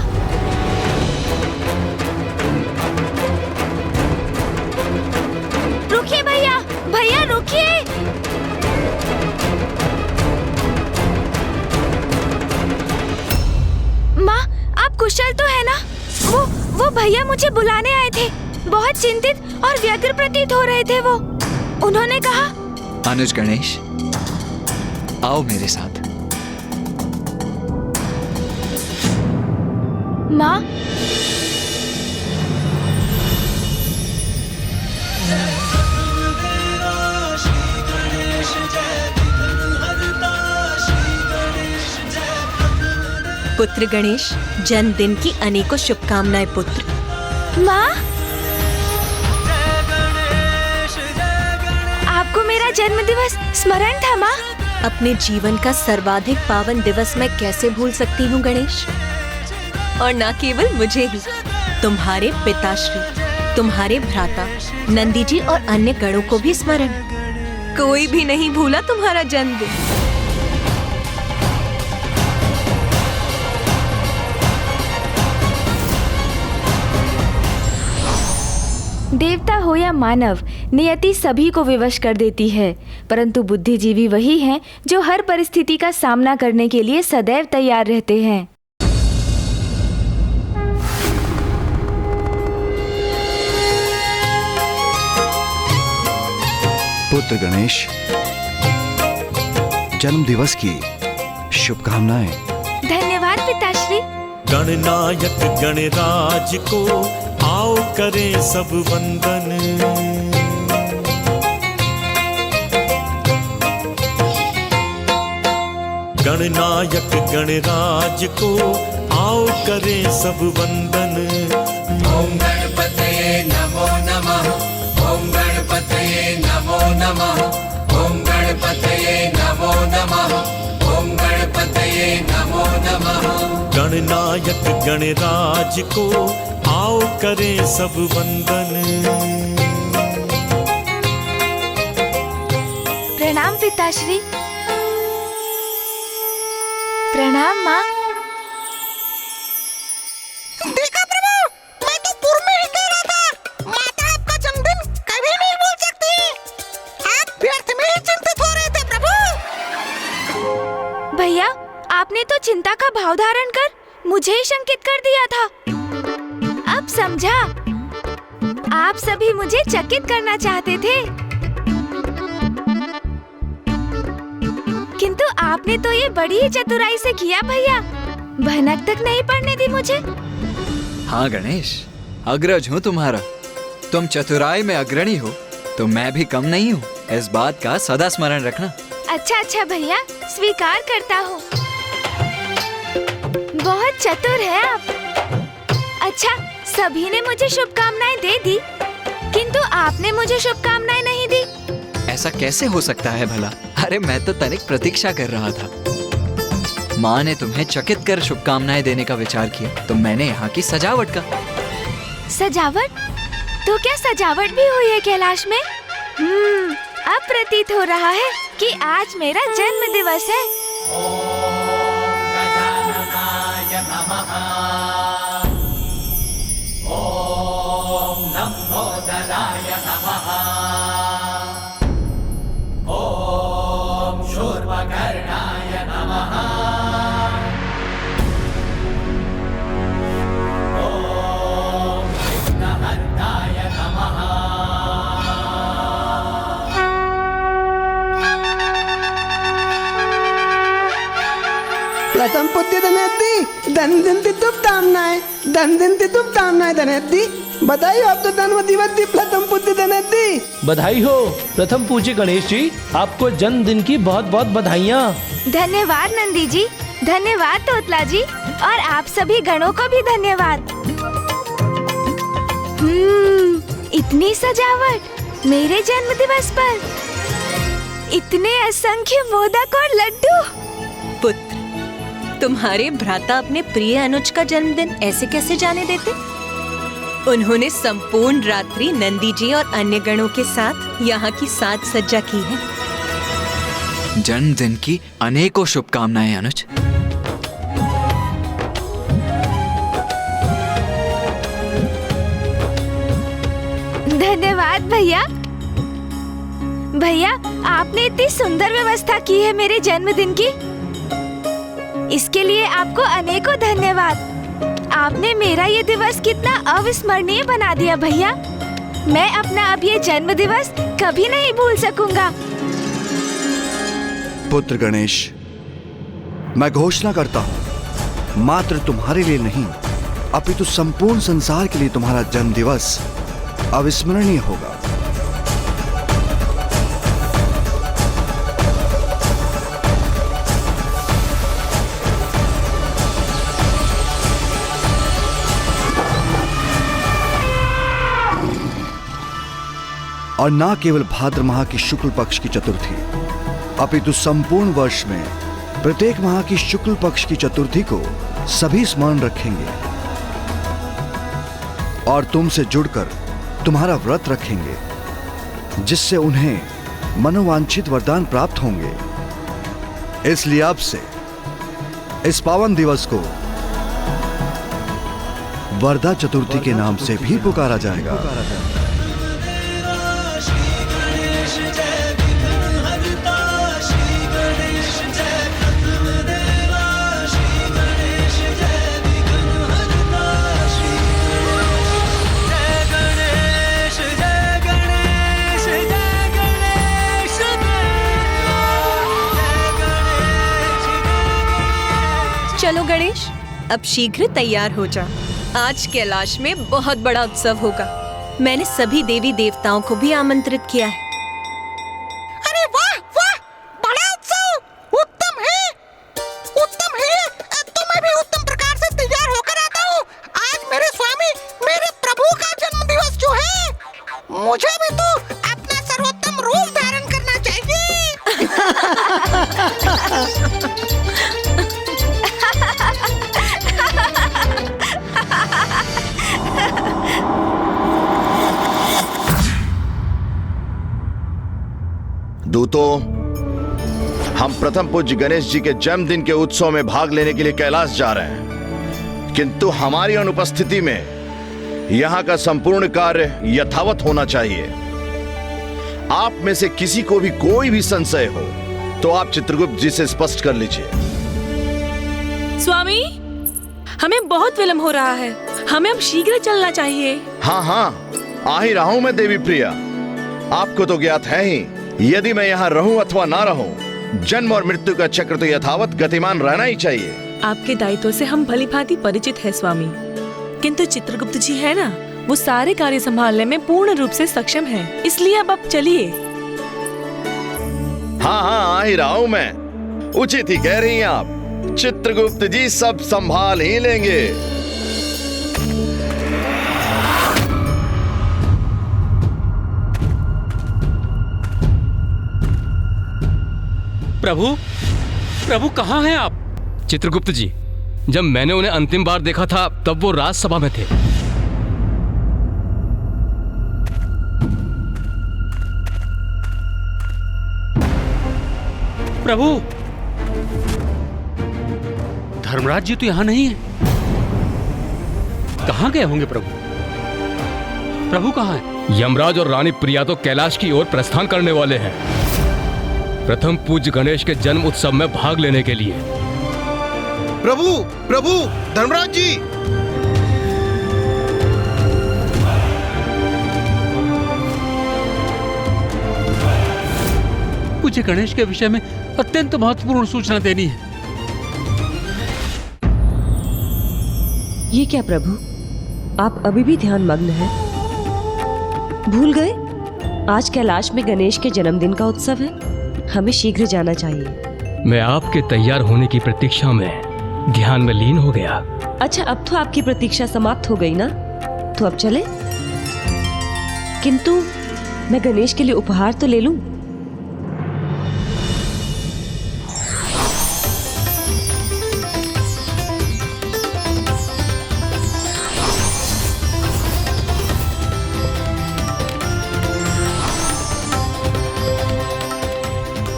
Speaker 2: रुकिए भैया, भैया रुकिए। माँ, आप कुशल तो है ना? वो भैया मुझे बुलाने आए थे। बहुत चिंतित और व्यग्र प्रतीत हो रहे थे वो। उन्होंने कहा,
Speaker 3: अनुज, गणेश, आओ मेरे साथ।
Speaker 2: माँ,
Speaker 14: पुत्र गणेश, जन्मदिन की अनेकों शुभकामनाएं पुत्र।
Speaker 2: माँ, आपको मेरा जन्मदिवस स्मरण था माँ?
Speaker 14: अपने जीवन का सर्वाधिक पावन दिवस मैं कैसे भूल सकती हूँ गणेश? और न केवल मुझे ही, तुम्हारे पिताश्री, तुम्हारे भ्राता नंदी जी और अन्य गणों को भी स्मरण। कोई भी नहीं भूला तुम्हारा जन्मदिन।
Speaker 2: देवता हो या मानव, नियति सभी को विवश कर देती है, परंतु बुद्धिजीवी वही हैं जो हर परिस्थिति का सामना करने के लिए सदैव तैयार रहते हैं।
Speaker 12: पुत्र गणेश, जन्म दिवस की शुभकामनाएं।
Speaker 2: धन्यवाद पिताश्री।
Speaker 9: गणनायक गणराज को आओ करें सब वंदन। गणनायक गणराज को आओ करें सब वंदन।
Speaker 20: ओम गणपतये नमो नमः। ओम गणपतये नमो नमः। ओम गणपतये नमो नमः। ओम गणपतये नमो नमः।
Speaker 9: गणनायक गणराज को आओ करें सब वंदन।
Speaker 2: प्रणाम पिताश्री। प्रणाम माँ।
Speaker 17: देखा प्रभु, मैं तो पूर्व में ही कह रहा था, माता आपका जन्मदिन कभी नहीं भूल सकती। आप व्यर्थ में ही चिंतित हो रहे थे प्रभु।
Speaker 2: भैया, आपने तो चिंता का भाव धारण कर मुझे ही शंकित कर दिया था। अब समझा, आप सभी मुझे चकित करना चाहते थे, किंतु आपने तो ये बड़ी ही चतुराई से किया भैया। भनक तक नहीं पड़ने दी मुझे।
Speaker 3: हाँ गणेश, अग्रज हूँ तुम्हारा। तुम चतुराई में अग्रणी हो तो मैं भी कम नहीं हूँ, इस बात का सदा स्मरण रखना।
Speaker 2: अच्छा अच्छा भैया, स्वीकार करता हूँ। बहुत चतुर है आप। अच्छा, सभी ने मुझे शुभकामनाएं दे दी, किंतु आपने मुझे शुभकामनाएं नहीं दी।
Speaker 3: ऐसा कैसे हो सकता है भला? अरे मैं तो तनिक प्रतीक्षा कर रहा था। माँ ने तुम्हें चकित कर शुभकामनाएं देने का विचार किया तो मैंने यहाँ की सजावट का।
Speaker 2: सजावट? तो क्या सजावट भी हुई है कैलाश में? अब प्रतीत हो रहा है कि आज मेरा जन्म दिवस है।
Speaker 20: ओम लंबोदराय नमः। ओम शूर्पकर्णाय नमः। ओम विघ्नहर्ताय नमः।
Speaker 21: प्रथम पुत्र धनयती धन दिन शुभकामनाएं। धन दिन शुभकामनाएं धनयती। बधाई हो, आप तो जन्म दिवस की प्रथम पुत्र धनयती।
Speaker 22: बधाई हो प्रथम पूज्य गणेश जी, आपको जन्मदिन की बहुत बहुत बधाइयाँ।
Speaker 2: धन्यवाद नंदी जी, धन्यवाद तोतला जी, और आप सभी गणों को भी धन्यवाद। इतनी सजावट मेरे जन्म दिवस पर, इतने असंख्य मोदक और लड्डू।
Speaker 14: पुत्र, तुम्हारे भ्राता अपने प्रिय अनुज का जन्मदिन ऐसे कैसे जाने देते? उन्होंने संपूर्ण रात्रि नंदी जी और अन्य गणों के साथ यहाँ की साज सज्जा की है।
Speaker 3: जन्मदिन की अनेकों शुभकामनाएं अनुज।
Speaker 2: धन्यवाद भैया। भैया, आपने इतनी सुंदर व्यवस्था की है मेरे जन्मदिन की, इसके लिए आपको अनेकों धन्यवाद। आपने मेरा ये दिवस कितना अविस्मरणीय बना दिया भैया। मैं अपना अब ये जन्म दिवस कभी नहीं भूल सकूंगा।
Speaker 12: पुत्र गणेश, मैं घोषणा करता हूं, मात्र तुम्हारे लिए नहीं अपितु संपूर्ण संसार के लिए तुम्हारा जन्म दिवस अविस्मरणीय होगा। और ना केवल भाद्र माह की शुक्ल पक्ष की चतुर्थी, अपितु संपूर्ण वर्ष में प्रत्येक माह की शुक्ल पक्ष की चतुर्थी को सभी स्मरण रखेंगे और तुमसे जुड़कर तुम्हारा व्रत रखेंगे, जिससे उन्हें मनोवांछित वरदान प्राप्त होंगे। इसलिए अब से इस पावन दिवस को वरदा चतुर्थी के नाम से भी पुकारा जाएगा।
Speaker 14: चलो गणेश, अब शीघ्र तैयार हो जा। आज कैलाश में बहुत बड़ा उत्सव होगा। मैंने सभी देवी देवताओं को भी आमंत्रित किया है।
Speaker 17: अरे वाह वाह, बड़ा उत्सव, उत्तम है, उत्तम है। तो मैं भी उत्तम प्रकार से तैयार होकर आता हूँ। आज मेरे स्वामी, मेरे प्रभु का जन्म दिवस जो है, मुझे भी तो अपना सर्वोत्तम रूप धारण करना चाहिए।
Speaker 12: दूतों, हम प्रथम पूज्य गणेश जी के जन्मदिन के उत्सव में भाग लेने के लिए कैलाश जा रहे हैं, किंतु हमारी अनुपस्थिति में यहां का संपूर्ण कार्य यथावत होना चाहिए। आप में से किसी को भी कोई भी संशय हो तो आप चित्रगुप्त जी से स्पष्ट कर लीजिए।
Speaker 4: स्वामी, हमें बहुत विलंब हो रहा है, हमें अब शीघ्र चलना चाहिए।
Speaker 12: हाँ हाँ, आ ही रहा हूं मैं देवी प्रिया। आपको तो ज्ञात है ही, यदि मैं यहाँ रहूं अथवा ना रहूं, जन्म और मृत्यु का चक्र तो यथावत गतिमान रहना ही चाहिए।
Speaker 4: आपके दायित्व से हम भलीभांति परिचित है स्वामी, किंतु चित्रगुप्त जी है ना, वो सारे कार्य संभालने में पूर्ण रूप से सक्षम हैं। इसलिए अब आप चलिए।
Speaker 12: हाँ हाँ, आ ही रहा हूं मैं। उचित ही कह रही हैं आप, चित्रगुप्त जी सब संभाल ही लेंगे।
Speaker 18: प्रभु, प्रभु कहाँ हैं आप?
Speaker 7: चित्रगुप्त जी, जब मैंने उन्हें अंतिम बार देखा था तब वो राजसभा में थे।
Speaker 18: प्रभु, धर्मराज जी तो यहाँ नहीं है। कहाँ गए होंगे प्रभु? प्रभु कहाँ है?
Speaker 7: यमराज और रानी प्रिया तो कैलाश की ओर प्रस्थान करने वाले हैं, प्रथम पूज्य गणेश के जन्म उत्सव में भाग लेने के लिए।
Speaker 12: प्रभु, प्रभु, धर्मराज जी।
Speaker 18: पूज्य गणेश के विषय में अत्यंत महत्वपूर्ण सूचना देनी है।
Speaker 16: ये क्या प्रभु, आप अभी भी ध्यान मग्न हैं? भूल गए आज कैलाश में गणेश के जन्मदिन का उत्सव है, हमें शीघ्र जाना चाहिए।
Speaker 7: मैं आपके तैयार होने की प्रतीक्षा में ध्यान में लीन हो गया।
Speaker 16: अच्छा, अब तो आपकी प्रतीक्षा समाप्त हो गई ना, तो अब चले। किंतु मैं गणेश के लिए उपहार तो ले लूं।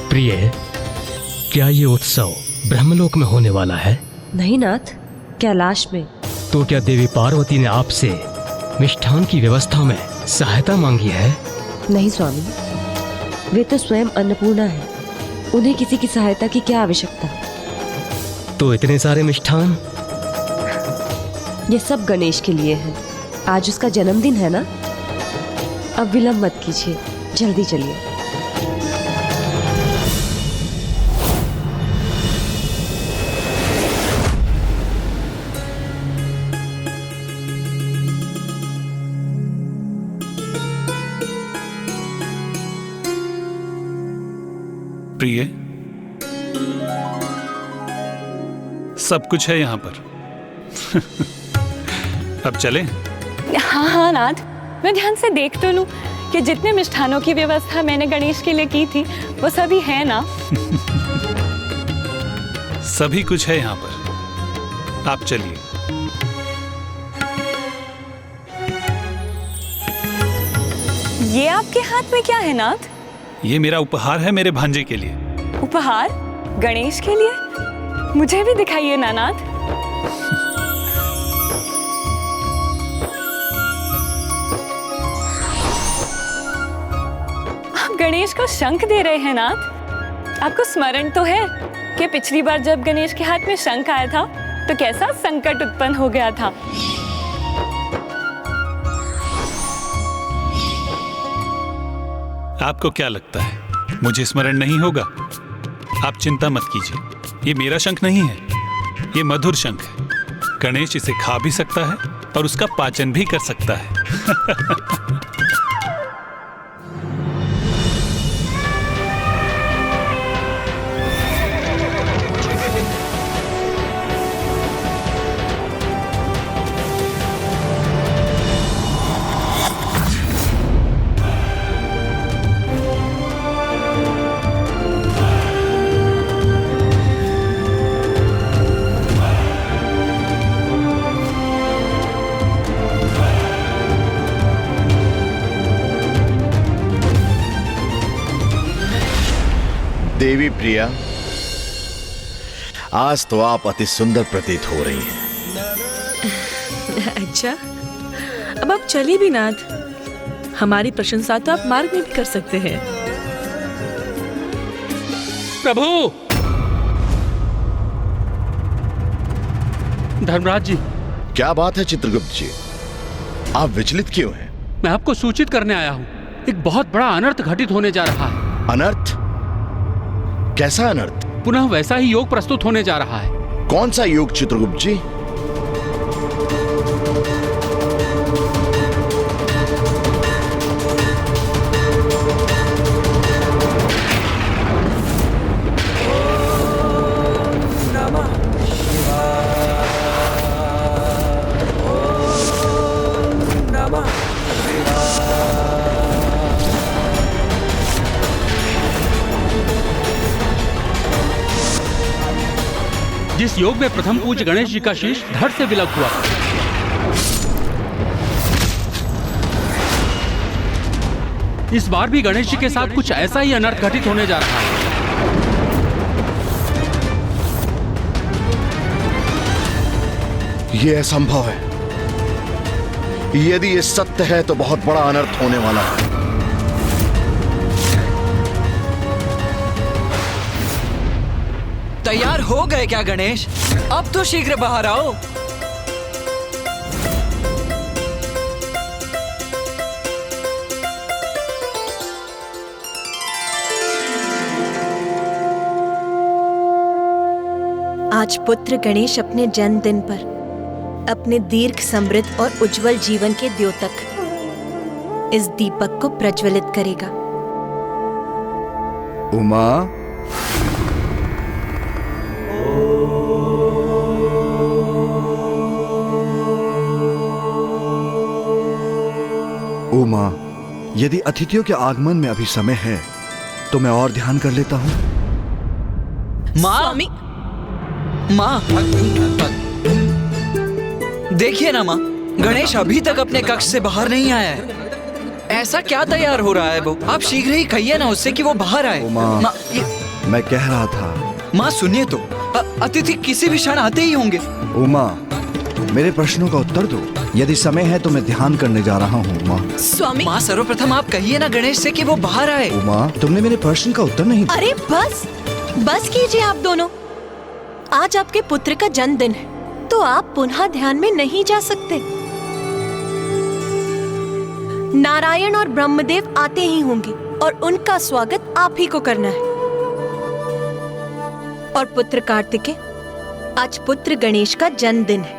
Speaker 7: प्रिय, क्या ये उत्सव ब्रह्मलोक में होने वाला है?
Speaker 16: नहीं नाथ, कैलाश में।
Speaker 7: तो क्या देवी पार्वती ने आपसे मिष्ठान की व्यवस्था में सहायता मांगी है?
Speaker 16: नहीं स्वामी, वे तो स्वयं अन्नपूर्णा है, उन्हें किसी की सहायता की क्या आवश्यकता।
Speaker 7: तो इतने सारे मिष्ठान?
Speaker 16: ये सब गणेश के लिए है, आज उसका जन्मदिन है ना। अब विलंब मत कीजिए, जल्दी चलिए।
Speaker 6: प्रिय, सब कुछ है यहाँ पर। अब चलें?
Speaker 15: हाँ हाँ नाथ, मैं ध्यान से देख तो लूं कि जितने मिष्ठानों की व्यवस्था मैंने गणेश के लिए की थी वो सभी है ना।
Speaker 6: सभी कुछ है यहाँ पर, आप चलिए।
Speaker 15: ये आपके हाथ में क्या है नाथ?
Speaker 6: ये मेरा उपहार है मेरे भांजे के लिए।
Speaker 15: उपहार? गणेश के लिए? मुझे भी दिखाइए ना नाथ। आप गणेश को शंख दे रहे हैं नाथ। आपको स्मरण तो है कि पिछली बार जब गणेश के हाथ में शंख आया था तो कैसा संकट उत्पन्न हो गया था।
Speaker 6: आपको क्या लगता है मुझे स्मरण नहीं होगा? आप चिंता मत कीजिए, ये मेरा शंख नहीं है, ये मधुर शंख है। गणेश इसे खा भी सकता है और उसका पाचन भी कर सकता है।
Speaker 8: देवी प्रिया, आज तो आप अति सुंदर प्रतीत हो रही हैं।
Speaker 4: अच्छा, अब आप चलिए भी नाथ, हमारी प्रशंसा तो आप मार्ग में भी कर सकते हैं।
Speaker 18: प्रभु! धर्मराज जी।
Speaker 8: क्या बात है चित्रगुप्त जी, आप विचलित क्यों हैं?
Speaker 18: मैं आपको सूचित करने आया हूँ, एक बहुत बड़ा अनर्थ घटित होने जा रहा है।
Speaker 8: अनर्थ? कैसा अनर्थ?
Speaker 18: पुनः वैसा ही योग प्रस्तुत होने जा रहा है।
Speaker 8: कौन सा योग चित्रगुप्त जी?
Speaker 18: जिस योग में प्रथम पूज्य गणेश जी का शीश धड़ से विलग हुआ, इस बार भी गणेश जी के साथ कुछ ऐसा ही अनर्थ घटित होने जा रहा है।
Speaker 8: यह असंभव है। यदि ये सत्य है तो बहुत बड़ा अनर्थ होने वाला है।
Speaker 3: तैयार हो गए क्या गणेश? अब तो शीघ्र बाहर आओ।
Speaker 14: आज पुत्र गणेश अपने जन्मदिन पर अपने दीर्घ समृद्ध और उज्जवल जीवन के द्योतक इस दीपक को प्रज्वलित करेगा।
Speaker 12: उमा, उमा, यदि अतिथियों के आगमन में अभी समय है तो मैं और ध्यान कर लेता हूँ।
Speaker 3: माँ, माँ, देखिए ना माँ, गणेश अभी तक अपने कक्ष से बाहर नहीं आया है। ऐसा क्या तैयार हो रहा है वो? आप शीघ्र ही कहिए ना उससे कि वो बाहर आए।
Speaker 12: उमा, मैं कह रहा था।
Speaker 3: माँ सुनिए तो, अतिथि किसी भी क्षण आते ही होंगे।
Speaker 12: उमा, मेरे प्रश्नों का उत्तर दो। यदि समय है तो मैं ध्यान करने जा रहा हूँ। उमा
Speaker 3: स्वामी, माँ सर्वप्रथम आप कहिए ना गणेश से कि वो बाहर आए।
Speaker 12: उमा, तुमने मेरे प्रश्न का उत्तर नहीं दिया।
Speaker 14: अरे बस कीजिए आप दोनों। आज आपके पुत्र का जन्मदिन है तो आप पुनः ध्यान में नहीं जा सकते। नारायण और ब्रह्मदेव आते ही होंगे और उनका स्वागत आप ही को करना है। और पुत्र कार्तिकेय, आज पुत्र गणेश का जन्मदिन है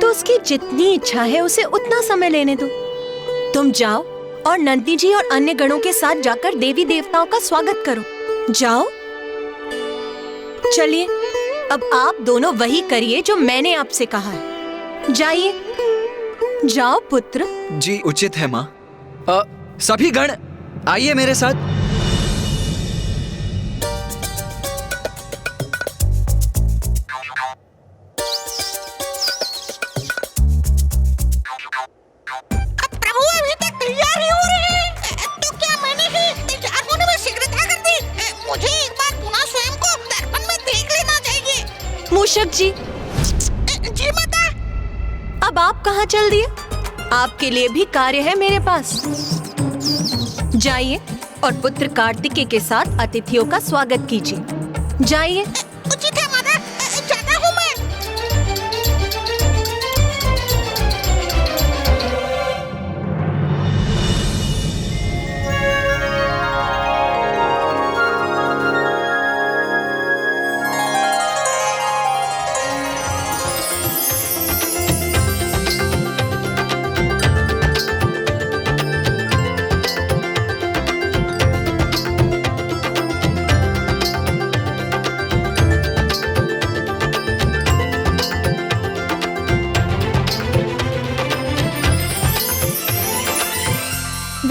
Speaker 14: तो उसकी जितनी इच्छा है उसे उतना समय लेने दो। तुम जाओ और नंदी जी और अन्य गणों के साथ जाकर देवी देवताओं का स्वागत करो। जाओ। चलिए, अब आप दोनों वही करिए जो मैंने आपसे कहा है। जाइए, जाओ पुत्र।
Speaker 3: जी उचित है माँ। सभी गण आइए मेरे साथ।
Speaker 17: प्रभु अभी तक तैयार ही हो रहे हैं, तो क्या मैंने ही तैयार होने में शीघ्रता कर दी? मुझे एक बार पुनः स्वयं को दर्पण में देख लेना चाहिए।
Speaker 14: मूषक जी।
Speaker 17: जी माता।
Speaker 14: अब आप कहाँ चल दिए? आपके लिए भी कार्य है मेरे पास। जाइए और पुत्र कार्तिकेय के साथ अतिथियों का स्वागत कीजिए। जाइए।
Speaker 17: उचित है माता, जाता हूँ मैं।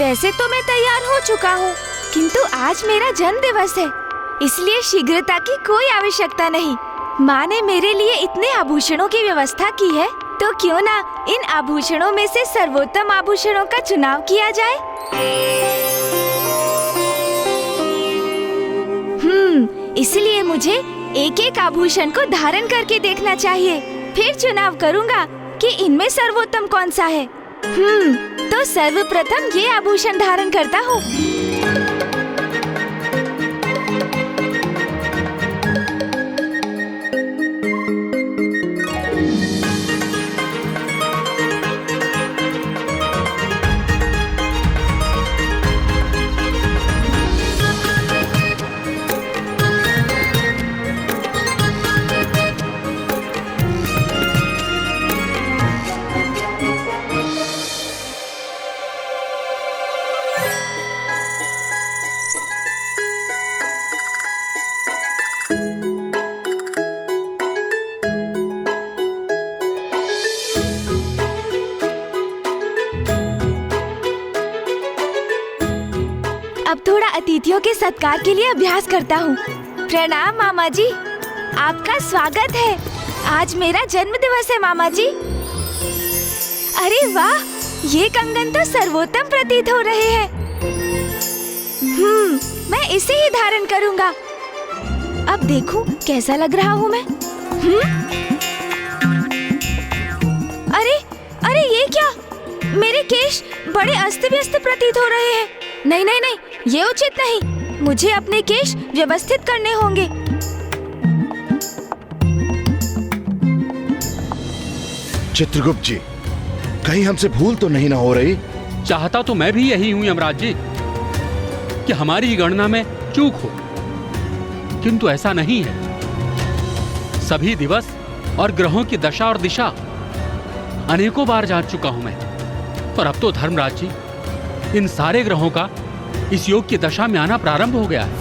Speaker 2: वैसे तो मैं तैयार हो चुका हूँ, किंतु आज मेरा जन्म दिवस है, इसलिए शीघ्रता की कोई आवश्यकता नहीं। माँ ने मेरे लिए इतने आभूषणों की व्यवस्था की है, तो क्यों ना इन आभूषणों में से सर्वोत्तम आभूषणों का चुनाव किया जाए। इसलिए मुझे एक एक आभूषण को धारण करके देखना चाहिए, फिर चुनाव करूँगा कि इनमें सर्वोत्तम कौन सा है। तो सर्वप्रथम ये आभूषण धारण करता हूँ। अब थोड़ा अतिथियों के सत्कार के लिए अभ्यास करता हूँ। प्रणाम मामा जी, आपका स्वागत है। आज मेरा जन्म दिवस है मामा जी। अरे वाह, ये कंगन तो सर्वोत्तम प्रतीत हो रहे हैं। मैं इसे ही धारण करूँगा। अब देखूं कैसा लग रहा हूँ मैं। अरे ये क्या? मेरे केश बड़े अस्त व्यस्त प्रतीत हो रहे हैं। नहीं, ये उचित नहीं। मुझे अपने केश व्यवस्थित करने होंगे।
Speaker 8: चित्रगुप्त जी, कहीं हमसे भूल तो नहीं ना हो रही?
Speaker 18: चाहता तो मैं भी यही हूं यमराज जी, कि हमारी गणना में चूक हो, किंतु ऐसा नहीं है। सभी दिवस और ग्रहों की दशा और दिशा अनेकों बार जान चुका हूं मैं, और अब तो धर्मराज जी, इन सारे ग्रहों का इस योग की दशा में आना प्रारंभ हो गया है।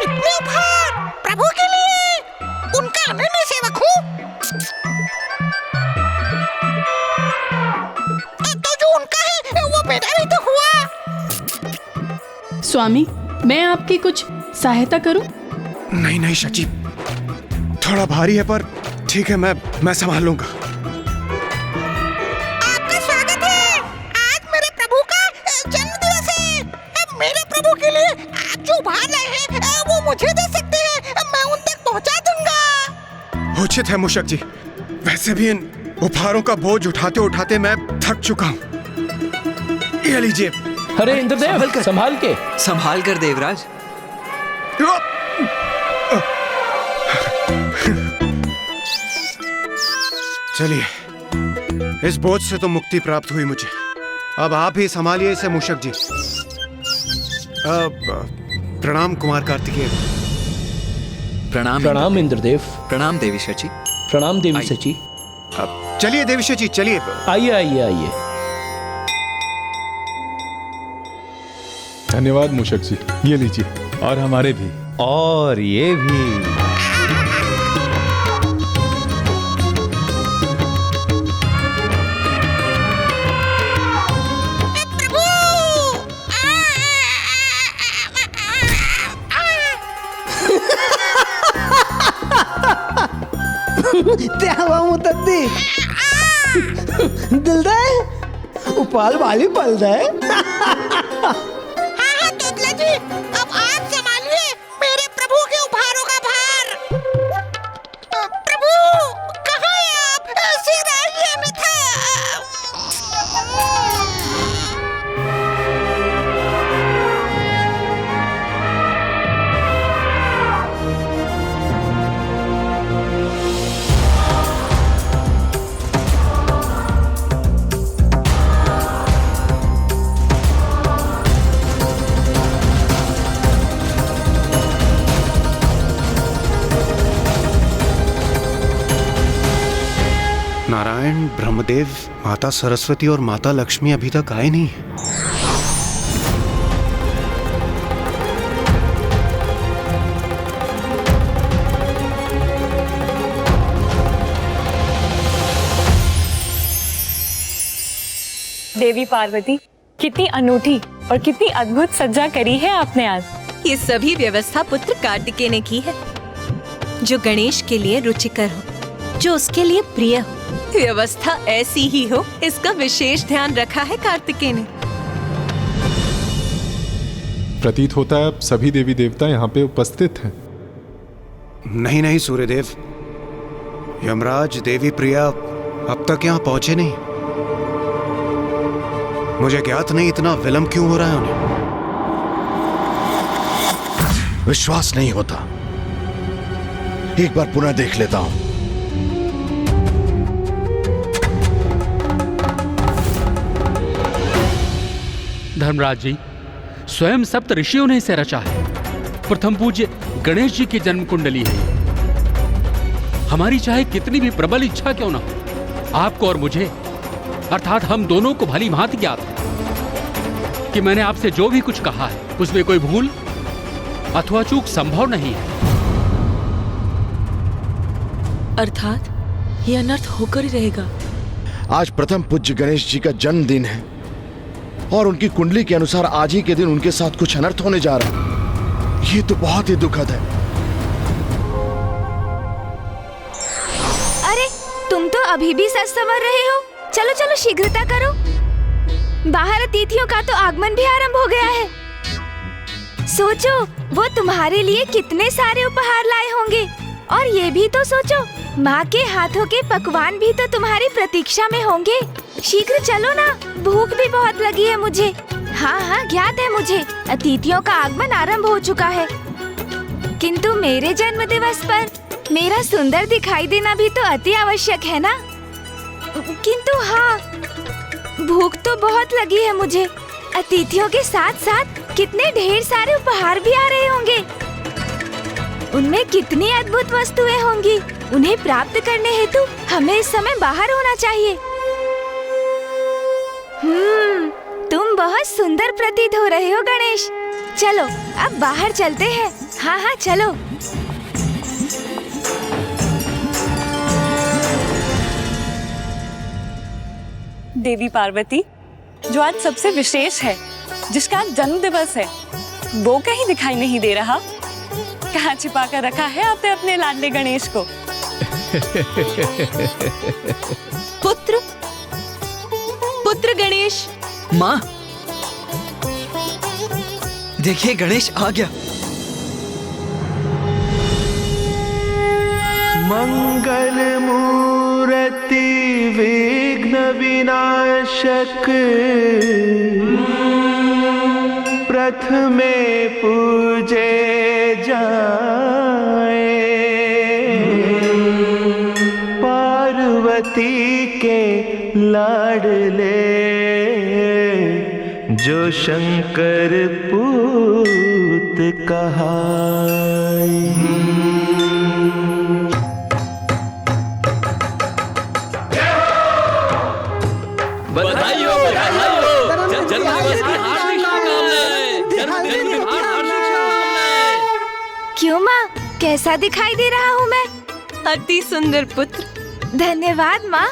Speaker 17: इतने उपहार प्रभु के लिए, उनका मैं सेवक हूँ। तो जो उनका है वो मेरा भी तो हुआ।
Speaker 10: स्वामी, मैं आपकी कुछ सहायता करूं?
Speaker 11: नहीं शची, थोड़ा भारी है, पर ठीक है, मैं संभाल लूंगा।
Speaker 17: आपका स्वागत है। आज मेरे प्रभु का जन्म दिवस है। मेरे प्रभु के लिए आप जो उपहार लाए हैं वो मुझे दे सकते हैं, मैं उन तक पहुंचा दूंगा।
Speaker 11: उचित है मूषक जी, वैसे भी इन उपहारों का बोझ उठाते उठाते मैं थक चुका हूँ। ये लीजिए।
Speaker 22: अरे इंद्रदेव, संभाल कर
Speaker 3: देवराज।
Speaker 11: चलिए, इस बोझ से तो मुक्ति प्राप्त हुई मुझे। अब आप ही संभालिए इसे मूषक जी। प्रणाम कुमार कार्तिकेय।
Speaker 22: प्रणाम इंद्रदेव।
Speaker 3: प्रणाम देवी शची।
Speaker 22: प्रणाम देवी शची।
Speaker 11: चलिए देवी शची, चलिए।
Speaker 22: आइए।
Speaker 23: धन्यवाद मूषक जी, ये लीजिए, और हमारे भी।
Speaker 24: और ये भी।
Speaker 21: त्या मुतद्दी दिल दे उपाल वाली पल दे।
Speaker 17: हाँ तोतला जी, अब आप संभालिए मेरे प्रभु के उपहारों का भार। प्रभु कहाँ हैं आप? शीघ्र आइए अन्यथा।
Speaker 11: नारायण, ब्रह्मदेव, माता सरस्वती और माता लक्ष्मी अभी तक आए नहीं।
Speaker 15: देवी पार्वती, कितनी अनूठी और कितनी अद्भुत सज्जा करी है आपने आज।
Speaker 14: ये सभी व्यवस्था पुत्र कार्तिकेय ने की है, जो गणेश के लिए रुचिकर हो, जो उसके लिए प्रिय हो। व्यवस्था ऐसी ही हो, इसका विशेष ध्यान रखा है कार्तिकेय ने।
Speaker 23: प्रतीत होता है अब सभी देवी देवता यहाँ पे उपस्थित हैं।
Speaker 11: नहीं नहीं सूर्यदेव, यमराज देवी प्रिया अब तक यहाँ पहुंचे नहीं। मुझे ज्ञात नहीं इतना विलंब क्यों हो रहा है उन्हें।
Speaker 8: विश्वास नहीं होता, एक बार पुनः देख लेता हूं।
Speaker 18: धर्मराज जी, स्वयं सप्त ऋषियों ने इसे रचा है। प्रथम पूज्य गणेश जी की जन्म कुंडली है। हमारी चाहे कितनी भी प्रबल इच्छा क्यों ना हो, आपको और मुझे अर्थात हम दोनों को भली भांति ज्ञात है कि मैंने आपसे जो भी कुछ कहा है उसमें कोई भूल अथवा चूक संभव नहीं है।
Speaker 4: अर्थात ये अनर्थ होकर ही रहेगा।
Speaker 8: आज प्रथम पूज्य गणेश जी का जन्मदिन है और उनकी कुंडली के अनुसार आज ही के दिन उनके साथ कुछ अनर्थ होने जा रहा है। ये तो बहुत ही दुखद है।
Speaker 2: अरे तुम तो अभी भी सच समझ रहे हो। चलो चलो शीघ्रता करो, बाहर अतिथियों का तो आगमन भी आरंभ हो गया है। सोचो वो तुम्हारे लिए कितने सारे उपहार लाए होंगे, और ये भी तो सोचो माँ के हाथों के पकवान भी तो तुम्हारी प्रतीक्षा में होंगे। शीघ्र चलो ना, भूख भी बहुत लगी है मुझे। हाँ हाँ ज्ञात है मुझे, अतिथियों का आगमन आरंभ हो चुका है, किंतु मेरे जन्म दिवस पर मेरा सुंदर दिखाई देना भी तो अति आवश्यक है ना। किंतु हाँ, भूख तो बहुत लगी है मुझे। अतिथियों के साथ साथ कितने ढेर सारे उपहार भी आ रहे होंगे। उनमें कितनी अद्भुत वस्तुएं होंगी। उन्हें प्राप्त करने हेतु हमें इस समय बाहर होना चाहिए। तुम बहुत सुंदर प्रतीत हो रहे हो गणेश। चलो अब बाहर चलते हैं। हाँ हाँ चलो।
Speaker 15: देवी पार्वती, जो आज सबसे विशेष है, जिसका आज जन्म दिवस है, वो कहीं दिखाई नहीं दे रहा। कहाँ छिपा कर रखा है आपने अपने लाडले गणेश को?
Speaker 14: पुत्र गणेश।
Speaker 3: माँ देखिए, गणेश आ गया।
Speaker 1: मंगल मूर्ति विघ्न विनाशक, प्रथमे पूजे जाए। पार्वती के लाडले जो शंकर पूत कहाए।
Speaker 7: बधाई हो, बधाई हो। जन्मदिवस की हार्दिक शुभकामनाएं। जन्मदिन की हार्दिक शुभकामनाएं।
Speaker 2: क्यों माँ, कैसा दिखाई दे रहा हूँ मैं?
Speaker 14: अति सुंदर पुत्र।
Speaker 2: धन्यवाद माँ।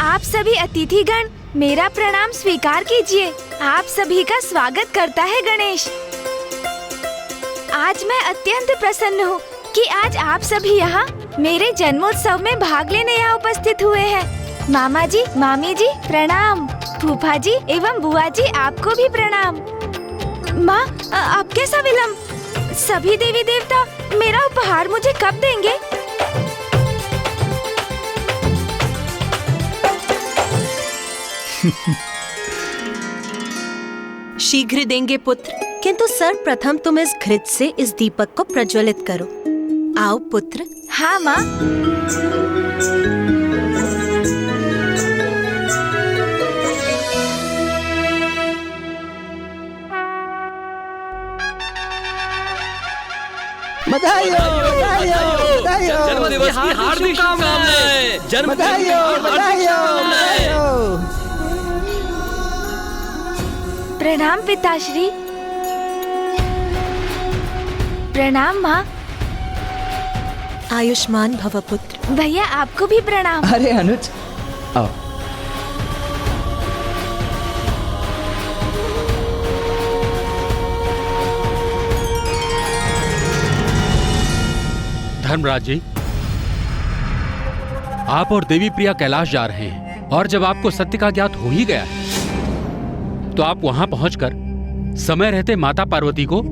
Speaker 2: आप सभी अतिथिगण मेरा प्रणाम स्वीकार कीजिए। आप सभी का स्वागत करता है गणेश। आज मैं अत्यंत प्रसन्न हूँ कि आज आप सभी यहाँ मेरे जन्मोत्सव में भाग लेने यहाँ उपस्थित हुए हैं। मामा जी, मामी जी प्रणाम। फूफा जी एवं बुआ जी आपको भी प्रणाम। माँ अब कैसा विलम्ब? सभी देवी देवता मेरा उपहार मुझे कब देंगे?
Speaker 14: शीघ्र देंगे पुत्र, किंतु सर्वप्रथम तुम इस घृत से इस दीपक को प्रज्वलित करो। आओ पुत्र।
Speaker 2: हाँ माँ।
Speaker 21: बधाई हो, बधाई हो, बधाई हो।
Speaker 7: जन्मदिवस की हार्दिक शुभकामनाएं।
Speaker 21: बधाई हो, बधाई हो, बधाई हो।
Speaker 2: प्रणाम पिताश्री। प्रणाम माँ।
Speaker 14: आयुष्मान भव पुत्र।
Speaker 2: भैया आपको भी प्रणाम।
Speaker 21: अरे अनुज आओ।
Speaker 18: धर्मराज जी, आप और देवी प्रिया कैलाश जा रहे हैं और जब आपको सत्य का ज्ञात हो ही गया है तो आप वहां पहुंचकर समय रहते माता पार्वती को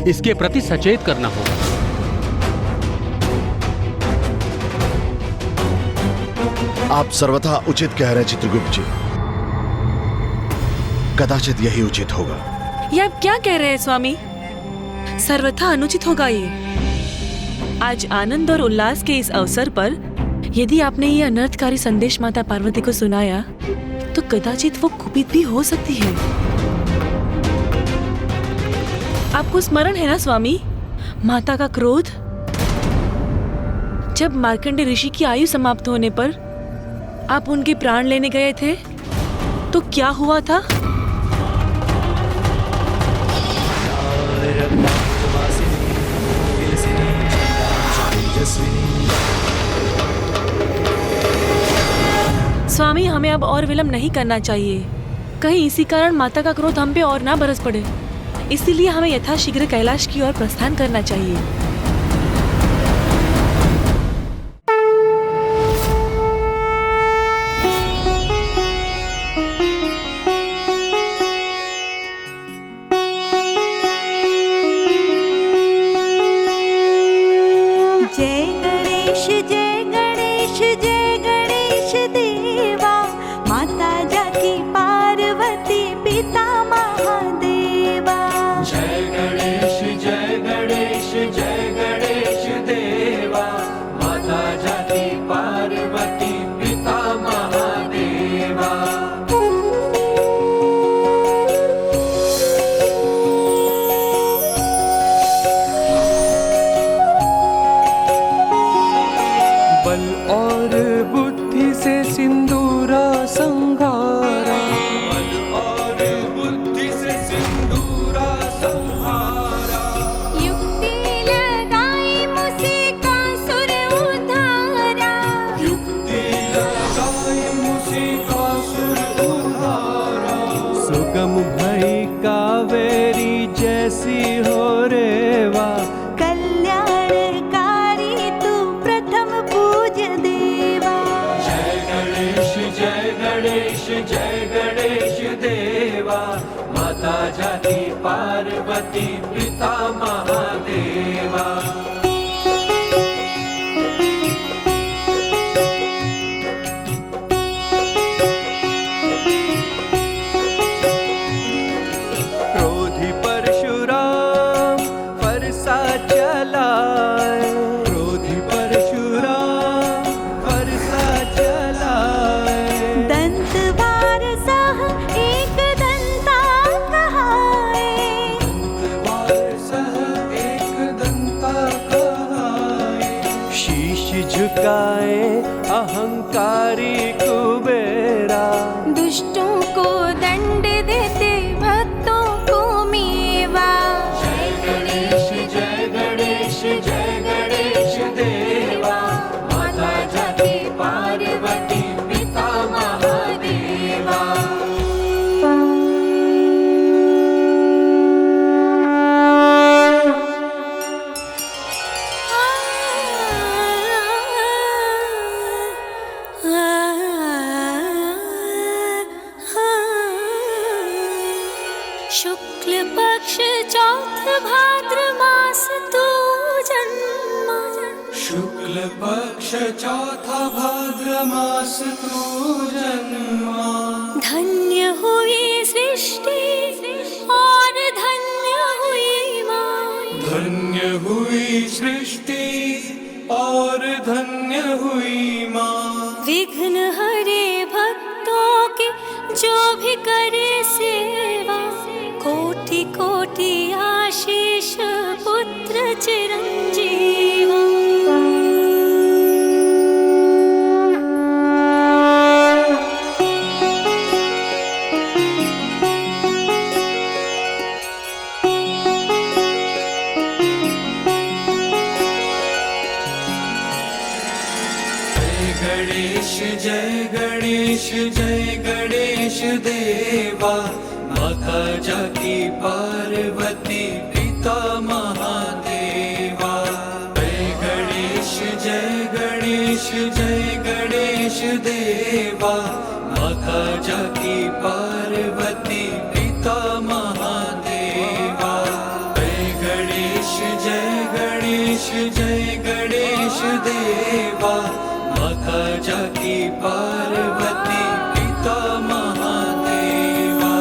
Speaker 18: इसके प्रति सचेत करना होगा।
Speaker 8: आप सर्वथा उचित कह रहे हैं चित्रगुप्त जी। कदाचित यही उचित होगा।
Speaker 4: ये आप क्या कह रहे हैं स्वामी? सर्वथा अनुचित होगा ये। आज आनंद और उल्लास के इस अवसर पर यदि आपने ये अनर्थकारी संदेश माता पार्वती को सुनाया तो कदाचित वो कुपित भी हो सकती है। आपको स्मरण है ना स्वामी, माता का क्रोध? जब मार्कंडे ऋषि की आयु समाप्त होने पर आप उनके प्राण लेने गए थे तो क्या हुआ था? स्वामी, हमें अब और विलंब नहीं करना चाहिए। कहीं इसी कारण माता का क्रोध हम पे और ना बरस पड़े। इसीलिए हमें यथाशीघ्र कैलाश की ओर प्रस्थान करना चाहिए।
Speaker 20: पार्वती पिता महादेवा।
Speaker 1: क्रोधी परशुराम फरसा चलाए, क्रोधी परशुराम फरसा चलाए।
Speaker 5: दंत वारसः एक दंता कहाए,
Speaker 1: शीश झुकाए अहंकारी कुबेरा।
Speaker 5: दुष्टों को दंड देते भक्तों को मेवा।
Speaker 20: जय गणेश जय गणेश जय गणेश देवा। माता जाति पार्वती पिता महादेवा।
Speaker 5: शुक्ल पक्ष चौथ भाद्र मास तू जन्मा।
Speaker 20: शुक्ल पक्ष चौथा भाद्र मास तू जन्मा।
Speaker 5: धन्य हुई सृष्टि और धन्य हुई माँ।
Speaker 20: धन्य हुई सृष्टि और धन्य हुई माँ।
Speaker 5: विघ्न हरे भक्तों के जो भी करे सेवा। कोटि कोटि आशीष पुत्र चिरंजीवा।
Speaker 20: गणेश जय गणेश देवा, माता जाकी पार्वती पिता महादेवा। जय गणेश देवा, माता जाकी पार्वती पिता महादेवा। जय गणेश देवा, माता जाकी पार्वती पिता महादेवा।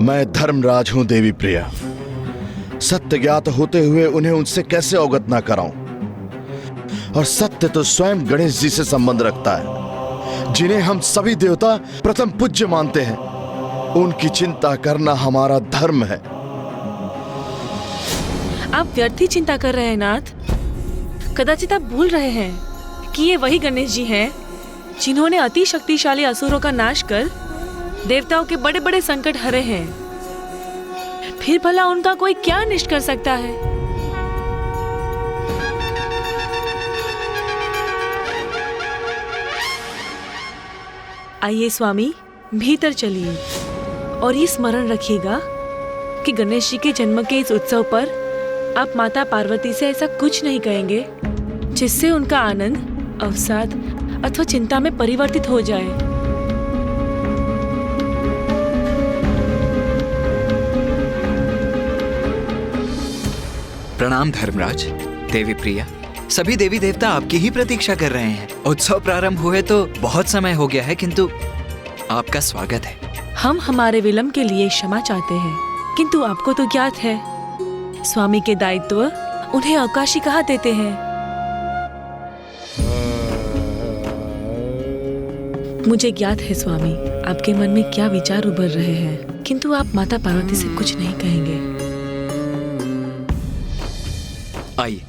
Speaker 8: मैं धर्मराज हूं देवी प्रिया। सत्य ज्ञात होते हुए उन्हें उनसे कैसे अवगत ना कराऊं? और सत्य तो स्वयं गणेश जी से संबंध रखता है, जिन्हें हम सभी देवता प्रथम पूज्य मानते हैं। उनकी चिंता करना हमारा धर्म है।
Speaker 4: आप व्यर्थ ही चिंता कर रहे हैं नाथ। कदाचित आप भूल रहे हैं कि ये वही गणेश जी हैं जिन्होंने अति शक्तिशाली असुरों का नाश कर देवताओं के बड़े बड़े संकट हरे हैं। फिर भला उनका कोई क्या अनिष्ट कर सकता है? आइए स्वामी, भीतर चलिए और ये स्मरण रखिएगा कि गणेश जी के जन्म के इस उत्सव पर आप माता पार्वती से ऐसा कुछ नहीं कहेंगे जिससे उनका आनंद अवसाद अथवा चिंता में परिवर्तित हो जाए।
Speaker 3: प्रणाम धर्मराज, देवी प्रिया। सभी देवी देवता आपकी ही प्रतीक्षा कर रहे हैं। उत्सव प्रारंभ हुए तो बहुत समय हो गया है, किंतु आपका स्वागत है।
Speaker 4: हम हमारे विलंब के लिए क्षमा चाहते हैं, किंतु आपको तो ज्ञात है स्वामी के दायित्व उन्हें अवकाश ही कहा देते हैं। मुझे ज्ञात है स्वामी आपके मन में क्या विचार उभर रहे हैं, किंतु आप माता पार्वती से कुछ नहीं कहेंगे।
Speaker 3: आइए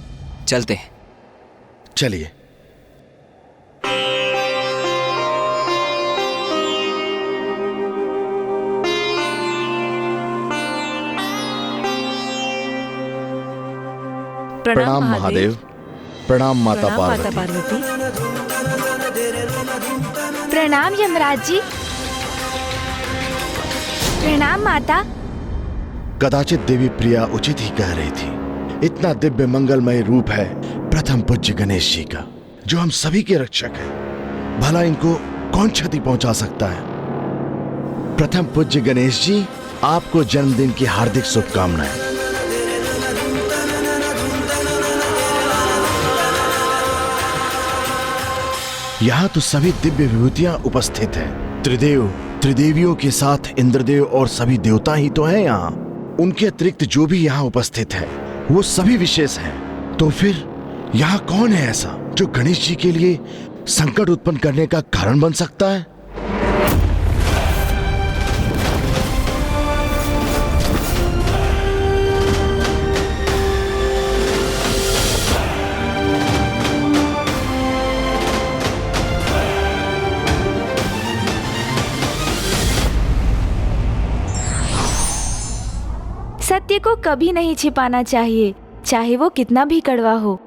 Speaker 3: चलते हैं।
Speaker 8: चलिए। प्रणाम महादेव। प्रणाम माता पार्वती।
Speaker 2: प्रणाम यमराज जी। प्रणाम माता।
Speaker 8: कदाचित देवी प्रिया उचित ही कह रही थी। इतना दिव्य मंगलमय रूप है प्रथम पूज्य गणेश जी का, जो हम सभी के रक्षक हैं। भला इनको कौन क्षति पहुंचा सकता है? प्रथम पूज्य गणेश जी, आपको जन्मदिन की हार्दिक शुभकामनाएं। यहाँ तो सभी दिव्य विभूतियां उपस्थित हैं। त्रिदेव, त्रिदेवियों के साथ इंद्रदेव और सभी देवता ही तो हैं यहाँ। उनके अतिरिक्त जो भी यहाँ उपस्थित है वो सभी विशेष हैं। तो फिर यहाँ कौन है ऐसा जो गणेश जी के लिए संकट उत्पन्न करने का कारण बन सकता है?
Speaker 2: सत्य को कभी नहीं छिपाना चाहिए, चाहे वो कितना भी कड़वा हो।